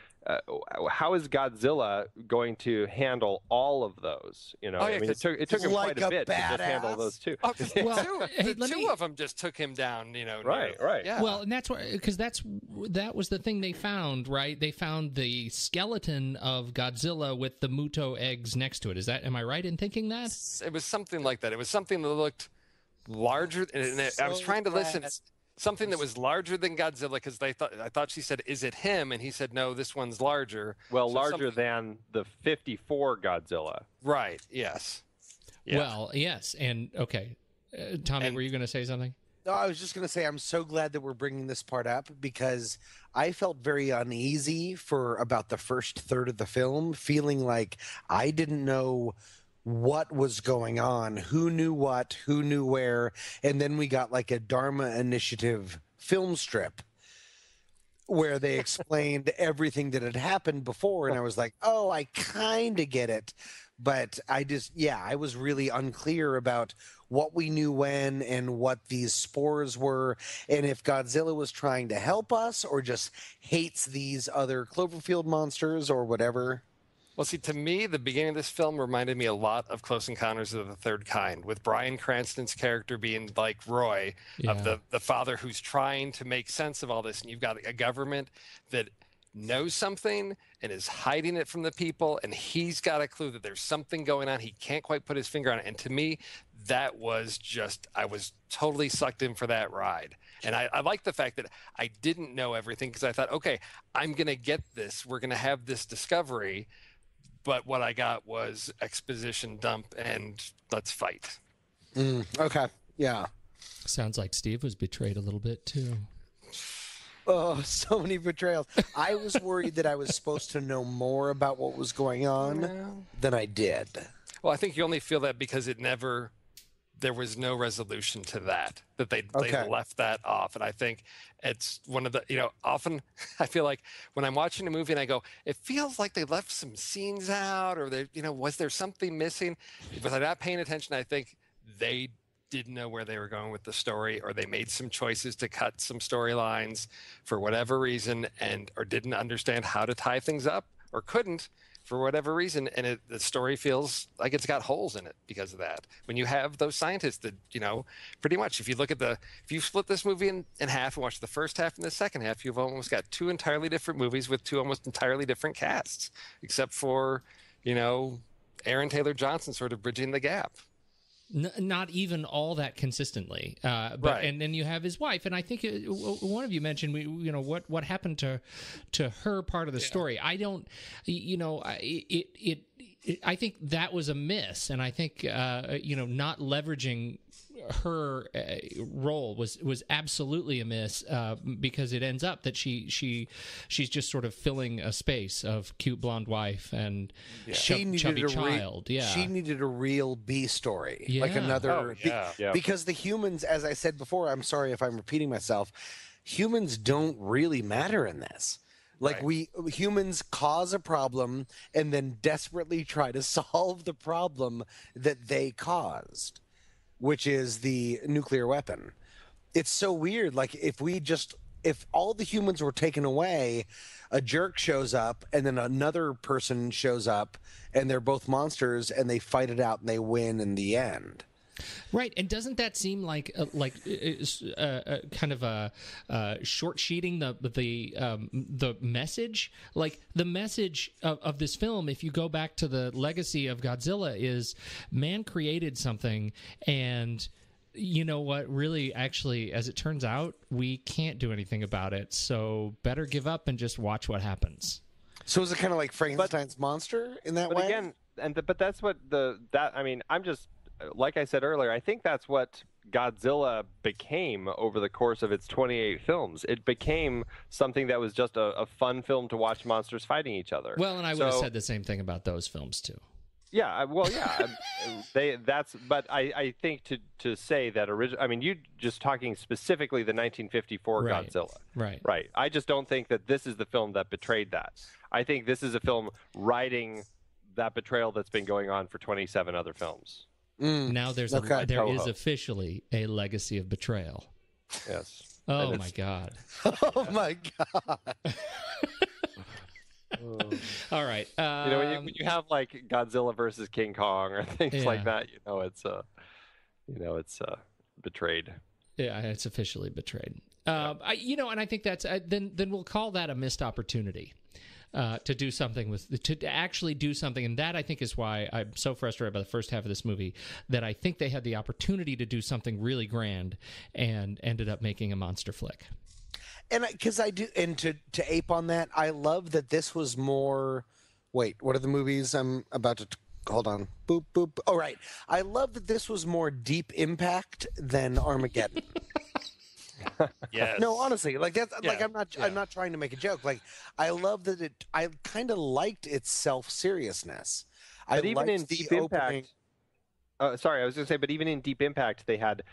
how is Godzilla going to handle all of those? I mean, it took him quite a bit to just handle those two. Well, two of them just took him down. Right. Yeah. Well, and that's why, because that was the thing they found, right? They found the skeleton of Godzilla with the Muto eggs next to it. Am I right in thinking that? It was something like that. It was something that looked larger, and I was trying to listen. Something that was larger than Godzilla, because I thought she said, "Is it him?" And he said, "No, this one's larger." Well, so larger than the '54 Godzilla. Right. Yes. Yeah. Well, yes, and okay. Tommy, were you going to say something? No, I was just going to say I'm so glad that we're bringing this part up because I felt very uneasy for about the first third of the film, feeling like I didn't know what was going on, who knew what, who knew where, and then we got like a Dharma Initiative film strip where they explained everything that had happened before, and I was like, oh, I kind of get it. But I was really unclear about what we knew when and what these spores were, and if Godzilla was trying to help us or just hates these other Cloverfield monsters or whatever. Well, see, to me, the beginning of this film reminded me a lot of Close Encounters of the Third Kind, with Bryan Cranston's character being like Roy, of the father who's trying to make sense of all this, and you've got a government that knows something and is hiding it from the people, and he's got a clue that there's something going on. He can't quite put his finger on it. And to me, that was just, I was totally sucked in for that ride. And I like the fact that I didn't know everything, because I thought, okay, I'm going to get this. We're going to have this discovery. But what I got was exposition dump and let's fight. Okay. Yeah. Sounds like Steve was betrayed a little bit too. Oh, so many betrayals. I was worried that I was supposed to know more about what was going on than I did. Well, I think you only feel that because there was no resolution to that they left that off. And I think it's one of the, often I feel like when I'm watching a movie and I go, it feels like they left some scenes out, or was there something missing? But I'm not paying attention. I think they didn't know where they were going with the story, or they made some choices to cut some storylines for whatever reason, or didn't understand how to tie things up, or couldn't for whatever reason, and the story feels like it's got holes in it because of that. When you have those scientists that, pretty much if you split this movie in half and watch the first half and the second half, you've almost got two entirely different movies with two almost entirely different casts, except for, Aaron Taylor Johnson sort of bridging the gap. Not even all that consistently, but right. And then you have his wife, and I think one of you mentioned, what happened to her part of the story. I don't, I think that was a miss, and I think not leveraging her role was absolutely a miss, because it ends up that she's just sort of filling a space of cute blonde wife and chubby child. She needed a real B story, like another. Because the humans, as I said before, I'm sorry if I'm repeating myself, humans don't really matter in this. Like humans cause a problem and then desperately try to solve the problem that they caused, which is the nuclear weapon. It's so weird. Like if all the humans were taken away, a jerk shows up and then another person shows up and they're both monsters and they fight it out and they win in the end. Right, and doesn't that seem like kind of a short sheeting the message? Like the message of this film, if you go back to the legacy of Godzilla, is man created something, and you know what? Really, actually, as it turns out, we can't do anything about it. So better give up and just watch what happens. So is it kind of like Frankenstein's monster in that way? Again, but that's what I'm just. Like I said earlier, I think that's what Godzilla became over the course of its 28 films. It became something that was just a fun film to watch monsters fighting each other. Well, and I would have said the same thing about those films too. Yeah, well, yeah, but I think to say that you just talking specifically the 1954 Godzilla. Right. I just don't think that this is the film that betrayed that. I think this is a film writing that betrayal that's been going on for 27 other films. Now there is officially a legacy of betrayal. Yes. Oh my God. Oh my God. All right. When you have like Godzilla versus King Kong or things like that, it's betrayed. Yeah, it's officially betrayed. And I think that's then we'll call that a missed opportunity. To do something to actually do something, and that I think is why I'm so frustrated by the first half of this movie, that I think they had the opportunity to do something really grand and ended up making a monster flick. And because I do, and to ape on that, I love that this was more. Wait, what are the movies I'm about to hold on. Boop, boop. All right. I love that this was more Deep Impact than Armageddon. Yes. No, honestly, like that's like I'm not trying to make a joke. Like I love that I kind of liked its self-seriousness. But even in Deep Impact, sorry, I was going to say, but even in Deep Impact, they had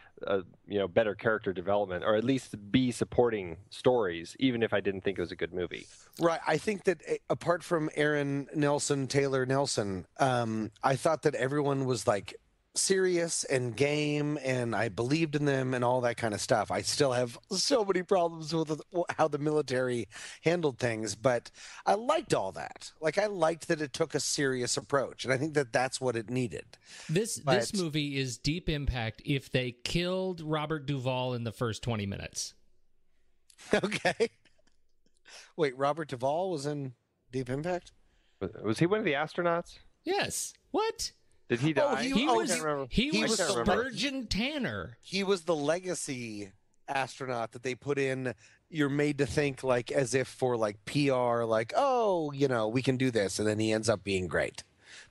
better character development, or at least B supporting stories, even if I didn't think it was a good movie. Right. I think that apart from Aaron Nelson, Taylor Nelson, I thought that everyone was like serious and game, and I believed in them and all that kind of stuff. I still have so many problems with how the military handled things, but I liked all that. Like I liked that it took a serious approach, and I think that that's what it needed. This movie is Deep Impact if they killed Robert Duvall in the first 20 minutes. Okay. Wait, Robert Duvall was in Deep Impact? Was he one of the astronauts? Yes. What? Did he die? He was Spurgeon Tanner. He was the legacy astronaut that they put in. You're made to think like as if for like PR, like, oh, we can do this. And then he ends up being great.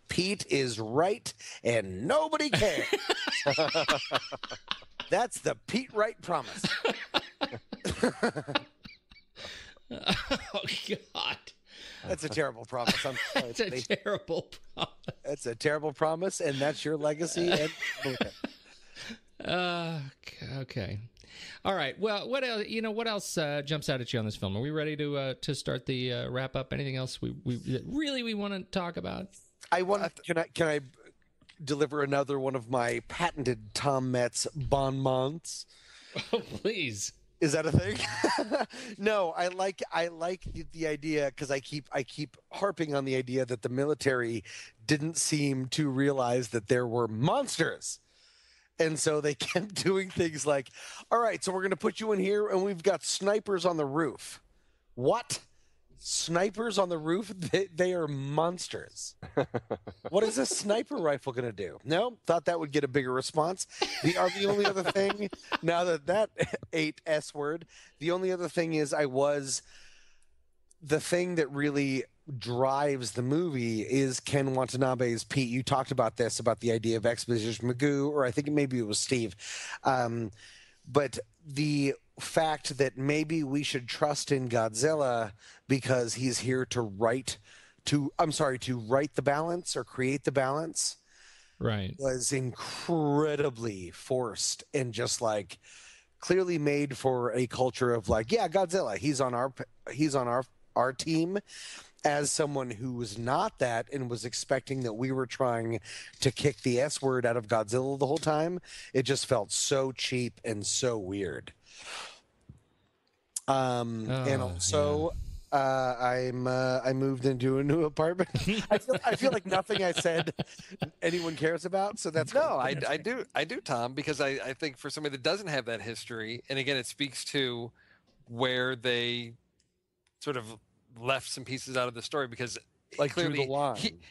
Pete is right and nobody cares. That's the Pete Wright promise. Oh, God. That's a terrible promise. I'm sorry. That's a terrible promise. That's a terrible promise, and that's your legacy. Okay. All right. Well, what else? What else jumps out at you on this film? Are we ready to start the wrap up? Anything else we want to talk about? Can I deliver another one of my patented Tom Metz bon mots? Oh, please. Is that a thing? No, I like the idea because I keep harping on the idea that the military didn't seem to realize that there were monsters. And so they kept doing things like, all right, so we're going to put you in here and we've got snipers on the roof. What? Snipers on the roof? They are monsters. What is a sniper rifle going to do? No, thought that would get a bigger response. The only other thing, now that ate S word, the only other thing is the thing that really drives the movie is Ken Watanabe's Pete. You talked about this, about the idea of Exposition Magoo, or I think maybe it was Steve. But the fact that maybe we should trust in Godzilla because he's here to write the balance or create the balance, right, was incredibly forced and just like clearly made for a culture of like, yeah, Godzilla, he's on our team. As someone who was not that and was expecting that we were trying to kick the S word out of Godzilla the whole time, it just felt so cheap and so weird. And also, I moved into a new apartment. I feel like nothing I said anyone cares about. So that's no, I do, Tom, because I think for somebody that doesn't have that history, and again, it speaks to where they sort of left some pieces out of the story, because like clearly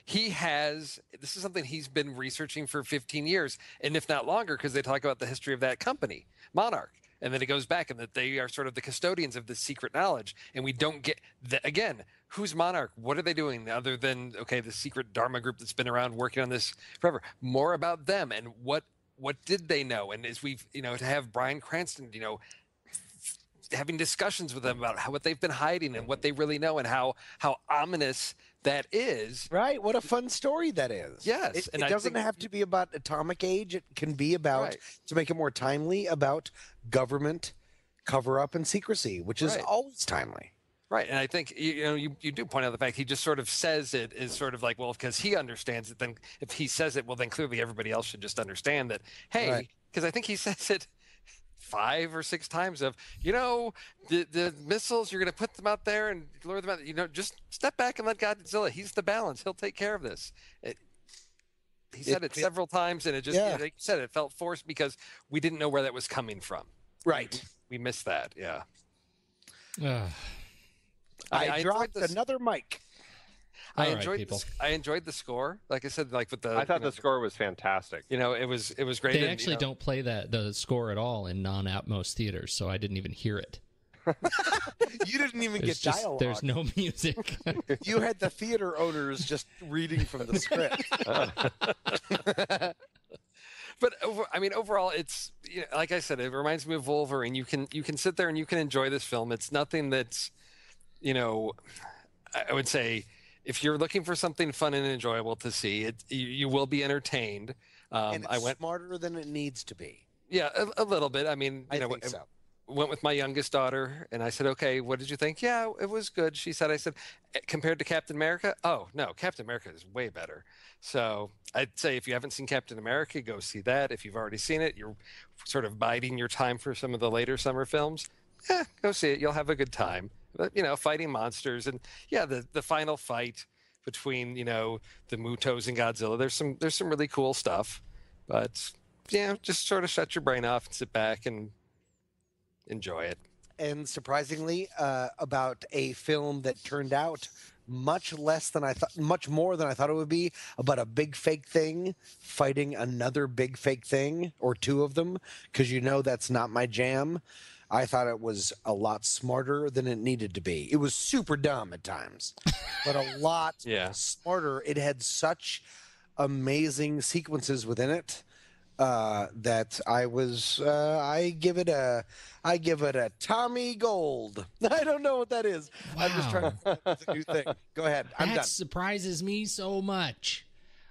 he has, this is something he's been researching for 15 years, and if not longer, because they talk about the history of that company, Monarch. And then it goes back and that they are sort of the custodians of this secret knowledge. And we don't get, again, who's Monarch? What are they doing other than, okay, the secret Dharma group that's been around working on this forever? More about them and what did they know? And as we've, to have Bryan Cranston, having discussions with them about what they've been hiding and what they really know and how ominous that is. Right. What a fun story that is. Yes. It doesn't have to be about atomic age. It can be about, to make it more timely, about government cover-up and secrecy, which is always timely. Right. And I think, you do point out the fact he just sort of says it is sort of like, well, because he understands it, then if he says it, well, then clearly everybody else should just understand that, hey, because I think he says it 5 or 6 times of, the missiles, you're going to put them out there and lure them out, just step back and let Godzilla, he's the balance, he'll take care of this. He said it several times, and it just, like you said, it felt forced because we didn't know where that was coming from. Right. We missed that, yeah. I dropped another mic. I enjoyed the score. Like I said, like with the. I thought the score was fantastic. It was great. They actually don't play the score at all in non-Atmos theaters, so I didn't even hear it. You didn't even get dialogue. There's no music. You had the theater owners just reading from the script. But I mean, overall, it's like I said, it reminds me of Wolverine. You can sit there and you can enjoy this film. It's nothing that's, I would say, if you're looking for something fun and enjoyable to see, you will be entertained. And it's smarter than it needs to be. Yeah, a little bit. I mean, I think so. Went with my youngest daughter, and I said, "Okay, what did you think?" Yeah, it was good. She said, "I said, compared to Captain America, oh no, Captain America is way better." So I'd say if you haven't seen Captain America, go see that. If you've already seen it, you're sort of biding your time for some of the later summer films. Go see it. You'll have a good time. But, fighting monsters, and the final fight between the Mutos and Godzilla. There's some really cool stuff, but just sort of shut your brain off and sit back and enjoy it. And surprisingly, about a film that turned out much more than I thought it would be, about a big fake thing fighting another big fake thing, or two of them, because that's not my jam. I thought it was a lot smarter than it needed to be. It was super dumb at times, but a lot smarter. It had such amazing sequences within it that I give it a Tommy Gold. I don't know what that is. Wow. I'm just trying to it's a new thing. Go ahead. I'm done. That surprises me so much.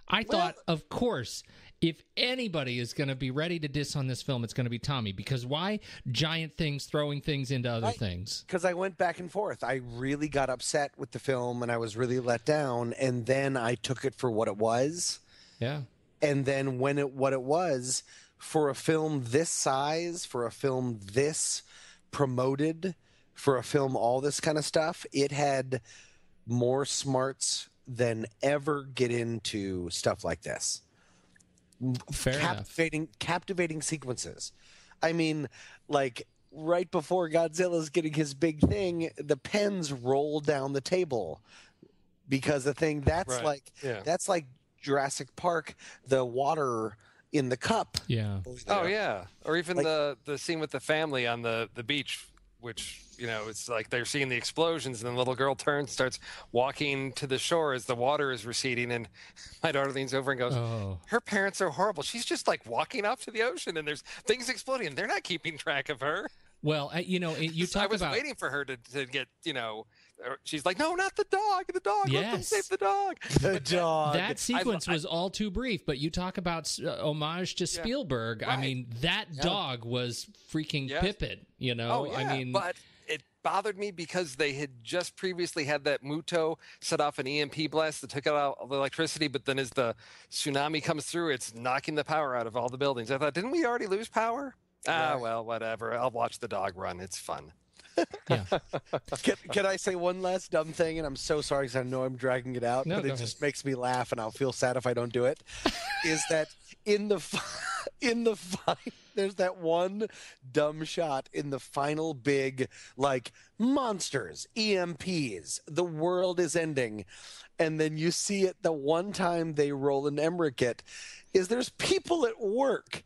I thought, of course, if anybody is going to be ready to diss on this film, it's going to be Tommy. Because why? Giant things throwing things into other things. Because I went back and forth. I really got upset with the film, and I was really let down. And then I took it for what it was. Yeah. And then what it was, for a film this size, for a film this promoted, for a film all this kind of stuff, it had more smarts than ever get into stuff like this. Fair enough. Captivating sequences. I mean, like right before Godzilla's getting his big thing, the pens roll down the table because the thing that's like Jurassic Park, the water in the cup. Yeah. Oh yeah. Or even the scene with the family on the beach, which it's like they're seeing the explosions, and then the little girl turns, starts walking to the shore as the water is receding, and my daughter leans over and goes, "Her parents are horrible. She's just like walking off to the ocean, and there's things exploding, and they're not keeping track of her." Well, you talk about. I was waiting for her to get she's like, "No, not the dog. The dog. Yes. Let them save the dog." The dog. That sequence was all too brief, but you talk about homage to Spielberg. Right. I mean, that dog was freaking Pippin. Oh, yeah. I mean, but it bothered me because they had just previously had that Muto set off an EMP blast that took out all the electricity, but then as the tsunami comes through, it's knocking the power out of all the buildings. I thought, didn't we already lose power? Well, whatever. I'll watch the dog run. It's fun. Yeah. Can I say one last dumb thing? And I'm so sorry because I know I'm dragging it out, but it just makes me laugh, and I'll feel sad if I don't do it. Is that in the fight? There's that one dumb shot in the final big, like, monsters, EMPs, the world is ending. And then you see it the one time they roll an Emmerich is there's people at work.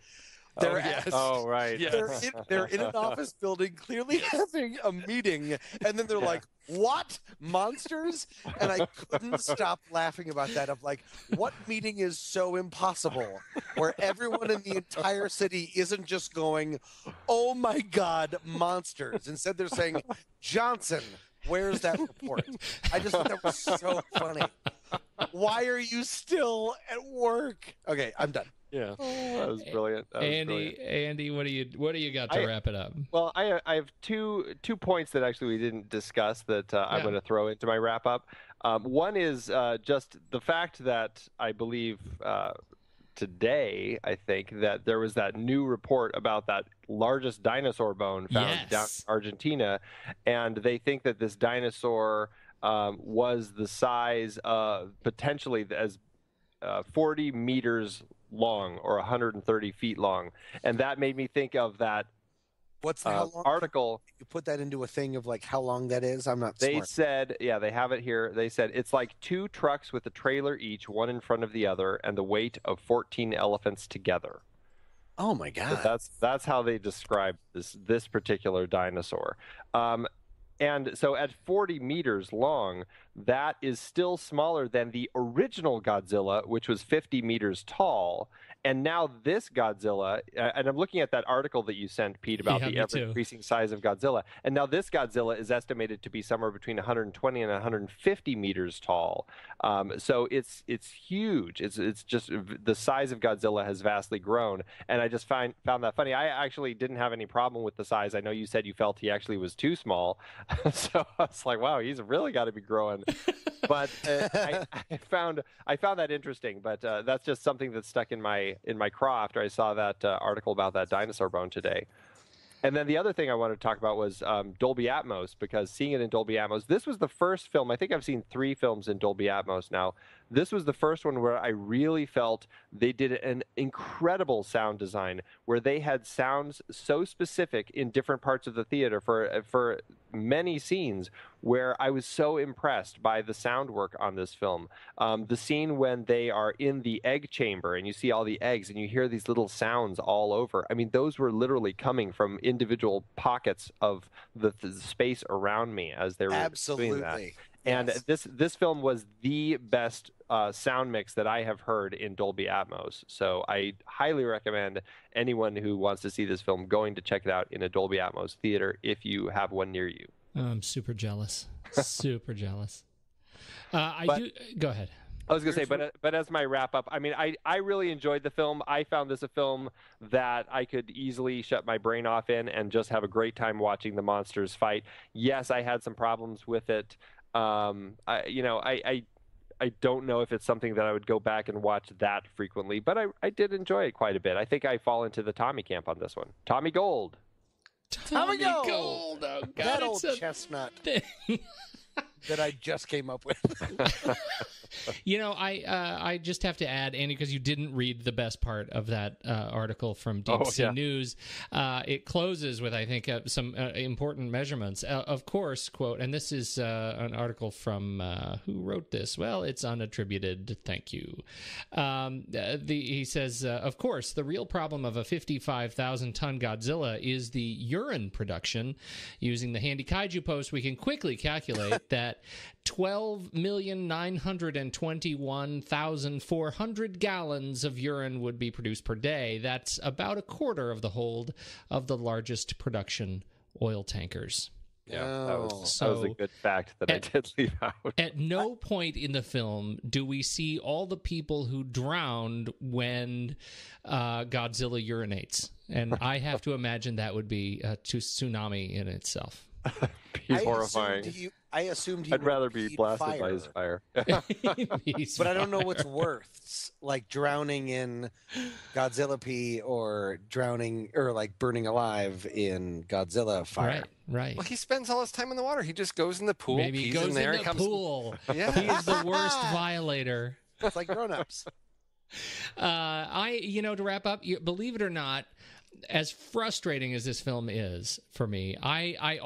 Right. Yes. They're in an office building, clearly having a meeting, and then they're like, "What? Monsters?" And I couldn't stop laughing about that. Of like, what meeting is so impossible, where everyone in the entire city isn't just going, "Oh my God, monsters!" Instead, they're saying, "Johnson, where's that report?" I just thought that was so funny. Why are you still at work? Okay, I'm done. Yeah, that was brilliant. Andy, what do you got to wrap it up? Well, I have two points that actually we didn't discuss that I'm going to throw into my wrap up. One is just the fact that I believe today, I think that there was that new report about that largest dinosaur bone found down in Argentina, and they think that this dinosaur was the size of potentially as 40 meters long or 130 feet long, and that made me think of that. What's the how long article? You put that into a thing of like how long that is. I'm not. They smart. said, they have it here. They said it's like 2 trucks with a trailer each, one in front of the other, and the weight of 14 elephants together. Oh my God! So that's how they describe this particular dinosaur. And so at 40 meters long, that is still smaller than the original Godzilla, which was 50 meters tall. And now this Godzilla, and I'm looking at that article that you sent, Pete, about the ever-increasing size of Godzilla. And now this Godzilla is estimated to be somewhere between 120 and 150 meters tall. So it's huge. It's just the size of Godzilla has vastly grown. And I just found that funny. I actually didn't have any problem with the size. I know you said you felt he actually was too small. So I was like, wow, he's really got to be growing. But I found that interesting. But that's just something that's stuck in my craw after I saw that article about that dinosaur bone today. And then the other thing I wanted to talk about was Dolby Atmos, because seeing it in Dolby Atmos, this was the first film. I think I've seen 3 films in Dolby Atmos now. This was the first one where I really felt they did an incredible sound design, where they had sounds so specific in different parts of the theater for many scenes, where I was so impressed by the sound work on this film. The scene when they are in the egg chamber and you see all the eggs and you hear these little sounds all over. I mean, those were literally coming from individual pockets of the space around me as they were doing that. And this film was the best sound mix that I have heard in Dolby Atmos. So I highly recommend anyone who wants to see this film going to check it out in a Dolby Atmos theater if you have one near you. Oh, I'm super jealous. Super jealous. Go ahead. I was going to say, but as my wrap up, I mean, I really enjoyed the film. I found this a film that I could easily shut my brain off in and just have a great time watching the monsters fight. Yes, I had some problems with it. I don't know if it's something that I would go back and watch that frequently, but I did enjoy it quite a bit. I think I fall into the Tommy camp on this one. Tommy Gold. Tommy Gold. Oh, God, that old chestnut that I just came up with. I just have to add, Andy, because you didn't read the best part of that article from Deep Sea News. It closes with, I think, some important measurements. Of course, quote, and this is an article from who wrote this? Well, it's unattributed. Thank you. He says, of course, the real problem of a 55,000-ton Godzilla is the urine production. Using the handy kaiju post, we can quickly calculate that 12,921,400 gallons of urine would be produced per day. That's about a quarter of the hold of the largest production oil tankers. Yeah, that was a good fact that I did leave out. At no point in the film do we see all the people who drowned when Godzilla urinates. And I have to imagine that would be a tsunami in itself. He's horrifying. I assumed I'd rather be blasted by his fire. But I don't know what's worse, like drowning in Godzilla pee or drowning or like burning alive in Godzilla fire. Right. Well, he spends all his time in the water. He just goes in the pool. Maybe he goes in the pool. Yeah. He's the worst violator. It's like grown-ups. To wrap up, believe it or not, as frustrating as this film is for me, I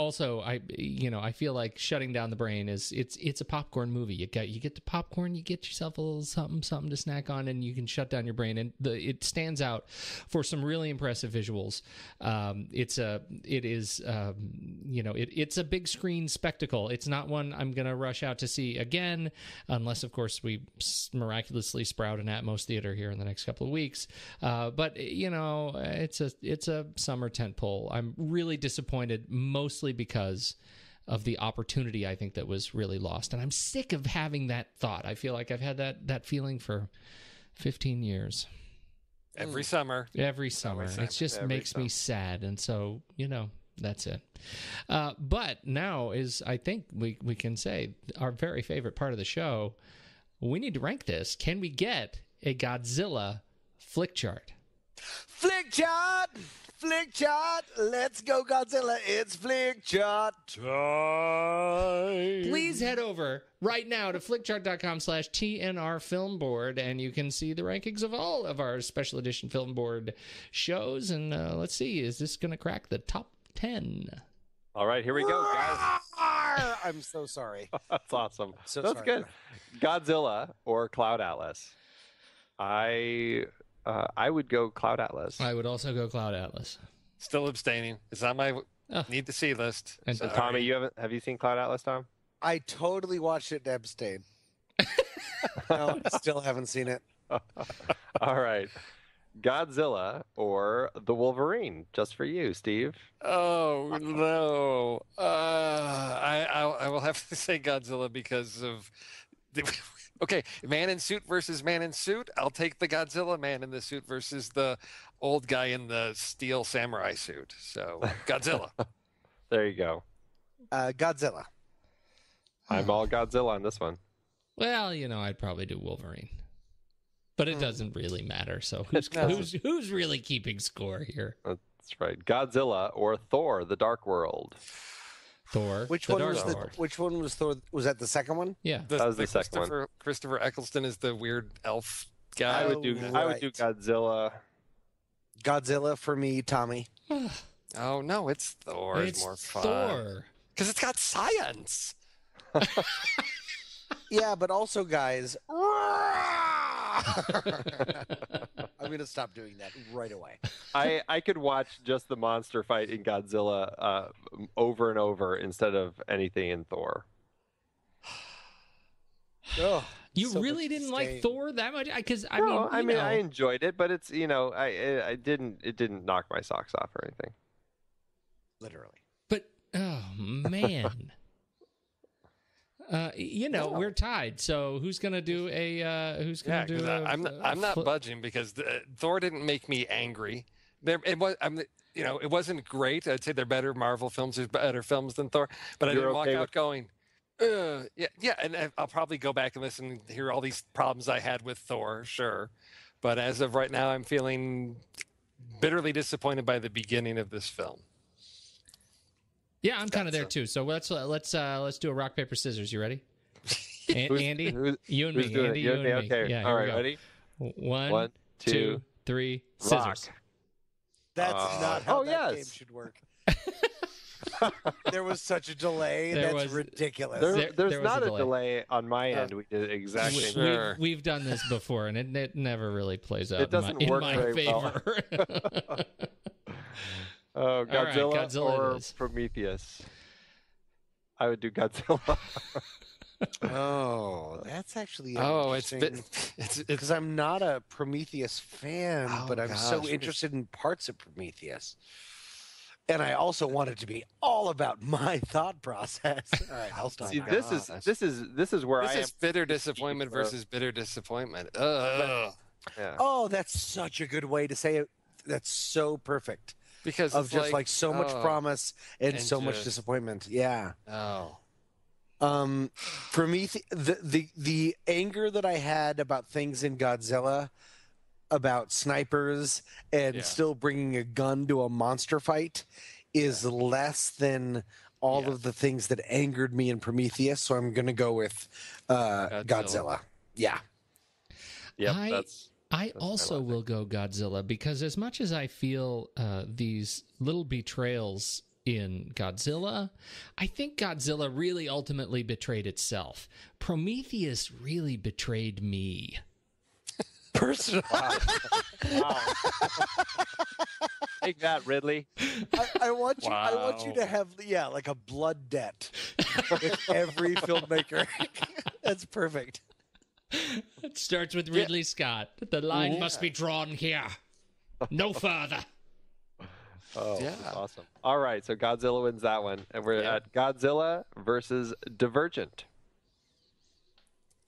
feel like shutting down the brain it's a popcorn movie. You get the popcorn, you get yourself a little something to snack on, and you can shut down your brain. And it stands out for some really impressive visuals. It's a big screen spectacle. It's not one I'm gonna rush out to see again, unless of course we miraculously sprout an Atmos theater here in the next couple of weeks. But it's a summer tentpole. I'm really disappointed, mostly because of the opportunity I think that was really lost. And I'm sick of having that thought. I feel like I've had that feeling for 15 years. Every summer. It just makes me sad. And so, that's it. But now is, I think we can say, our very favorite part of the show. We need to rank this. Can we get a Godzilla Flickchart? Flickchart, let's go Godzilla, it's Flickchart time. Please head over right now to flickchart.com/TNR Film Board, and you can see the rankings of all of our special edition Film Board shows. And let's see, is this going to crack the top 10? All right, here we go, guys. I'm so sorry. That's awesome. So That's sorry. good. Godzilla or Cloud Atlas? I I would go Cloud Atlas. I would also go Cloud Atlas. Still abstaining. It's on my need to see list. And Tommy, have you seen Cloud Atlas, Tom? I totally watched it and abstained. No, still haven't seen it. All right. Godzilla or the Wolverine? Just for you, Steve. Oh, no. I will have to say Godzilla because of... Okay, man in suit versus man in suit. I'll take the Godzilla man in the suit versus the old guy in the steel samurai suit. So, Godzilla. There you go. Godzilla. I'm all Godzilla on this one. Well, I'd probably do Wolverine. But it doesn't really matter. So who's really keeping score here? That's right. Godzilla or Thor: The Dark World? Thor. Which one was Thor? Was that the second one? Yeah, that was the second one. Christopher Eccleston is the weird elf guy. I would do Godzilla. Godzilla for me, Tommy. Oh no, it's Thor. It's more fun. Thor because it's got science. Yeah, but also, guys, I'm going to stop doing that right away. I could watch just the monster fight in Godzilla over and over instead of anything in Thor. Oh, you really didn't like Thor that much? Because I enjoyed it, but it's it didn't knock my socks off or anything. Literally. But oh man. We're tied. So who's gonna do a? Who's gonna do? I'm not budging because Thor didn't make me angry. It wasn't great. I'd say they're better Marvel films. There's better films than Thor, but I didn't walk out going, yeah. And I'll probably go back and listen and hear all these problems I had with Thor. Sure, but as of right now, I'm feeling bitterly disappointed by the beginning of this film. Yeah, I'm kind of there too. So let's do a rock paper scissors. You ready? Andy, you and me. Andy, you and me. Okay. Yeah, all right, ready? 1, 2, 3, scissors. Rock. That's not how that game should work. There was such a delay. That's ridiculous. There's not a delay on my end. We did exactly. Sure. We've done this before, and it never really plays out. It doesn't work in my very favor. well. Oh, Godzilla, right, Godzilla or Prometheus? I would do Godzilla. Oh, that's actually interesting. It's because I'm not a Prometheus fan, but I'm so interested in parts of Prometheus. And I also want it to be all about my thought process. All right, I'll stop. See, this is where this is bitter disappointment versus bitter disappointment. Yeah. Oh, that's such a good way to say it. That's so perfect. Because of just like so much promise and so much disappointment. Yeah. Prometheus, the anger that I had about things in Godzilla, about snipers and still bringing a gun to a monster fight, is less than all of the things that angered me in Prometheus. So I'm going to go with Godzilla. Yeah. Yep. I also will go Godzilla because as much as I feel these little betrayals in Godzilla, I think Godzilla really ultimately betrayed itself. Prometheus really betrayed me. Personally. Wow. Take that, Ridley. I want you to have like a blood debt with every filmmaker. That's perfect. It starts with Ridley Scott. The line must be drawn here. No further. Oh, that's awesome. All right, so Godzilla wins that one. And we're at Godzilla versus Divergent.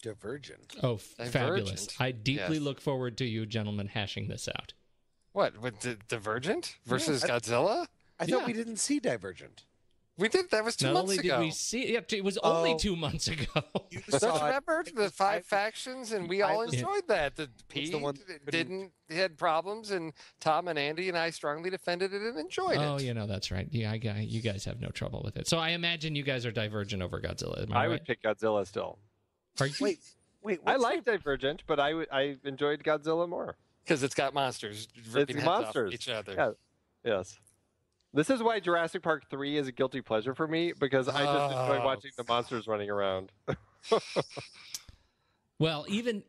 Divergent. Oh, fabulous. I deeply look forward to you gentlemen hashing this out. What? With Divergent versus Godzilla? I thought we didn't see Divergent. We did. That was 2 months ago. Not only did we see it, it was only 2 months ago. Remember the 5 factions, and we all enjoyed that. Pete had problems, and Tom and Andy and I strongly defended it and enjoyed it. Oh, that's right. Yeah, you guys have no trouble with it. So I imagine you guys are Divergent over Godzilla. Am I right? would pick Godzilla still. Are you? Wait. I like Divergent, but I enjoyed Godzilla more because it's got monsters ripping heads off each other. Yeah. Yes. This is why Jurassic Park 3 is a guilty pleasure for me, because I just enjoy watching the monsters running around. Well, even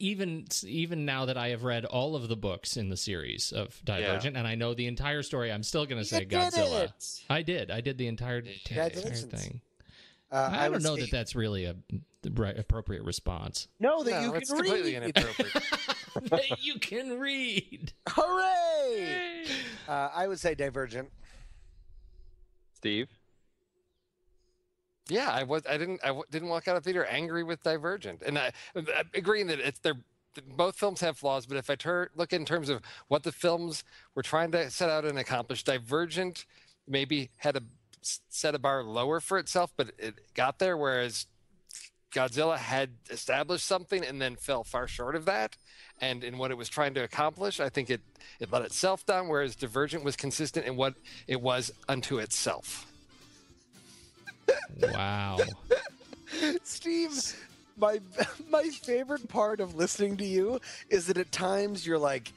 now that I have read all of the books in the series of Divergent, and I know the entire story, I'm still going to say Godzilla. I did the entire thing. I don't know that that's really a appropriate response. No, that you it's can completely read. inappropriate. That you can read. Hooray! I would say Divergent. Steve? Yeah, I didn't walk out of theater angry with Divergent, and I'm agreeing that both films have flaws. But if I look in terms of what the films were trying to set out and accomplish, Divergent maybe had set a bar lower for itself, but it got there. Whereas Godzilla had established something and then fell far short of that. And in what it was trying to accomplish, I think it let itself down. Whereas Divergent was consistent in what it was unto itself. Wow. Steve, my favorite part of listening to you is that at times you're like,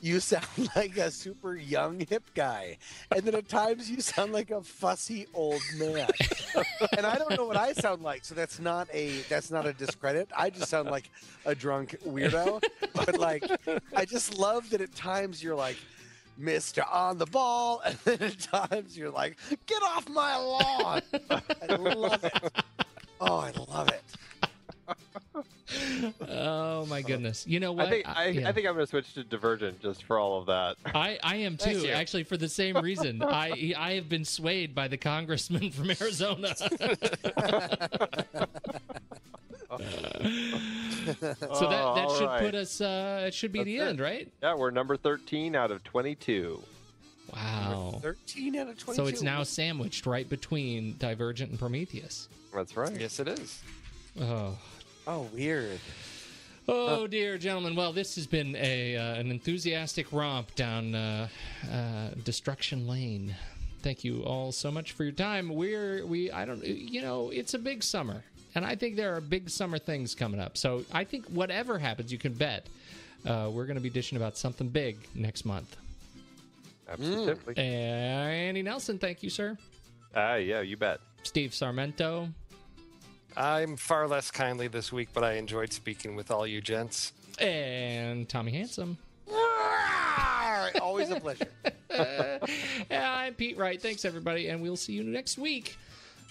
you sound like a super young hip guy, and then at times you sound like a fussy old man. And I don't know what I sound like, so that's not a discredit. I just sound like a drunk weirdo. But like, I just love that at times you're like, Mr. On the Ball, and then at times you're like, get off my lawn. I love it. Oh, I love it. Oh my goodness! You know what? I think I'm going to switch to Divergent just for all of that. I am too, actually, for the same reason. I have been swayed by the congressman from Arizona. So that should put us. It should be the end, right? Yeah, we're number 13 out of 22. Wow. 13 out of 22. So it's now sandwiched right between Divergent and Prometheus. That's right. Yes, it is. Oh, weird. Oh, dear gentlemen. Well, this has been an enthusiastic romp down Destruction Lane. Thank you all so much for your time. It's a big summer, and I think there are big summer things coming up. So I think whatever happens, you can bet we're going to be dishing about something big next month. Absolutely. Andy Nelson, thank you, sir. Yeah, you bet. Steve Sarmento. I'm far less kindly this week, but I enjoyed speaking with all you gents. And Tommy Handsome. Always a pleasure. I'm Pete Wright. Thanks, everybody, and we'll see you next week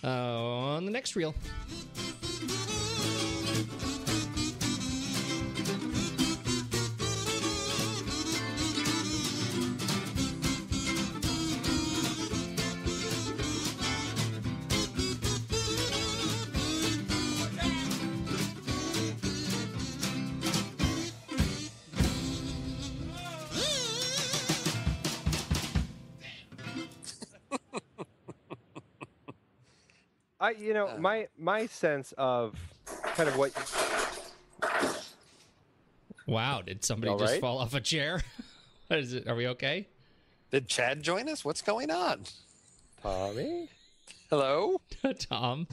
on the next reel. My sense of kind of what. Wow! Did somebody just fall off a chair? What is it? Are we okay? Did Chad join us? What's going on? Tommy? Hello? Tom.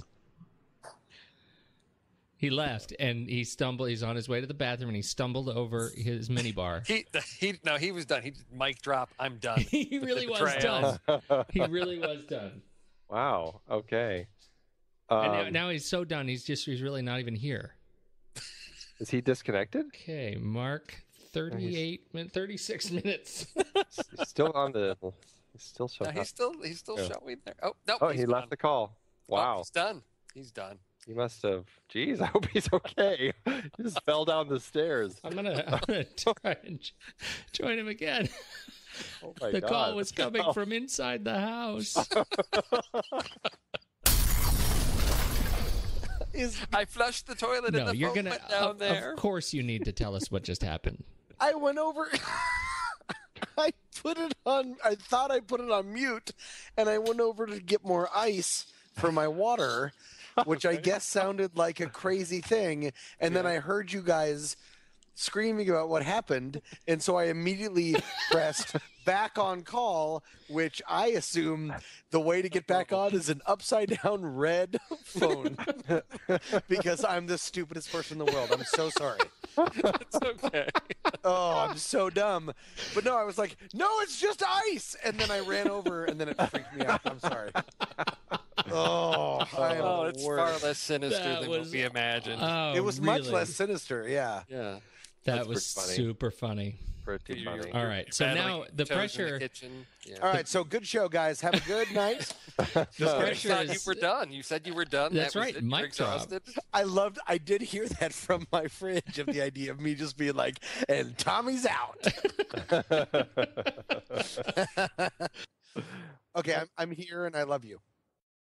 He left and he stumbled. He's on his way to the bathroom and he stumbled over his minibar. He was done. He mic drop. I'm done. He really was done. He really was done. Wow. Okay. And now he's so done. He's really not even here. Is he disconnected? Okay, Mark. 36 minutes. He's still on the. He's still showing. No, he's still showing there. Oh no! Oh, he left the call. Wow. Oh, he's done. He's done. He must have. Geez, I hope he's okay. He just fell down the stairs. I'm gonna try and join him again. Oh my the God. call was coming from inside the house. I flushed the toilet and the phone went down there. Of course, you need to tell us what just happened. I went over. I put it on. I thought I put it on mute, and I went over to get more ice for my water, which I guess sounded like a crazy thing. And then I heard you guys screaming about what happened, and so I immediately pressed back on call, which I assume the way to get back on is an upside down red phone, because I'm the stupidest person in the world. I'm so sorry. It's okay. Oh, I'm so dumb. But no, I was like, no, it's just ice. And then I ran over and then it freaked me out. I'm sorry. Oh, it's far less sinister than what we imagined. It was much less sinister. Yeah. Yeah. That was super funny. Pretty funny. All right, so now the pressure. All right, so good show, guys. Have a good night. You were done. You said you were done. That's right. Mic drop. I did hear that from my fridge of the idea of me just being like, and Tommy's out. Okay, I'm here and I love you.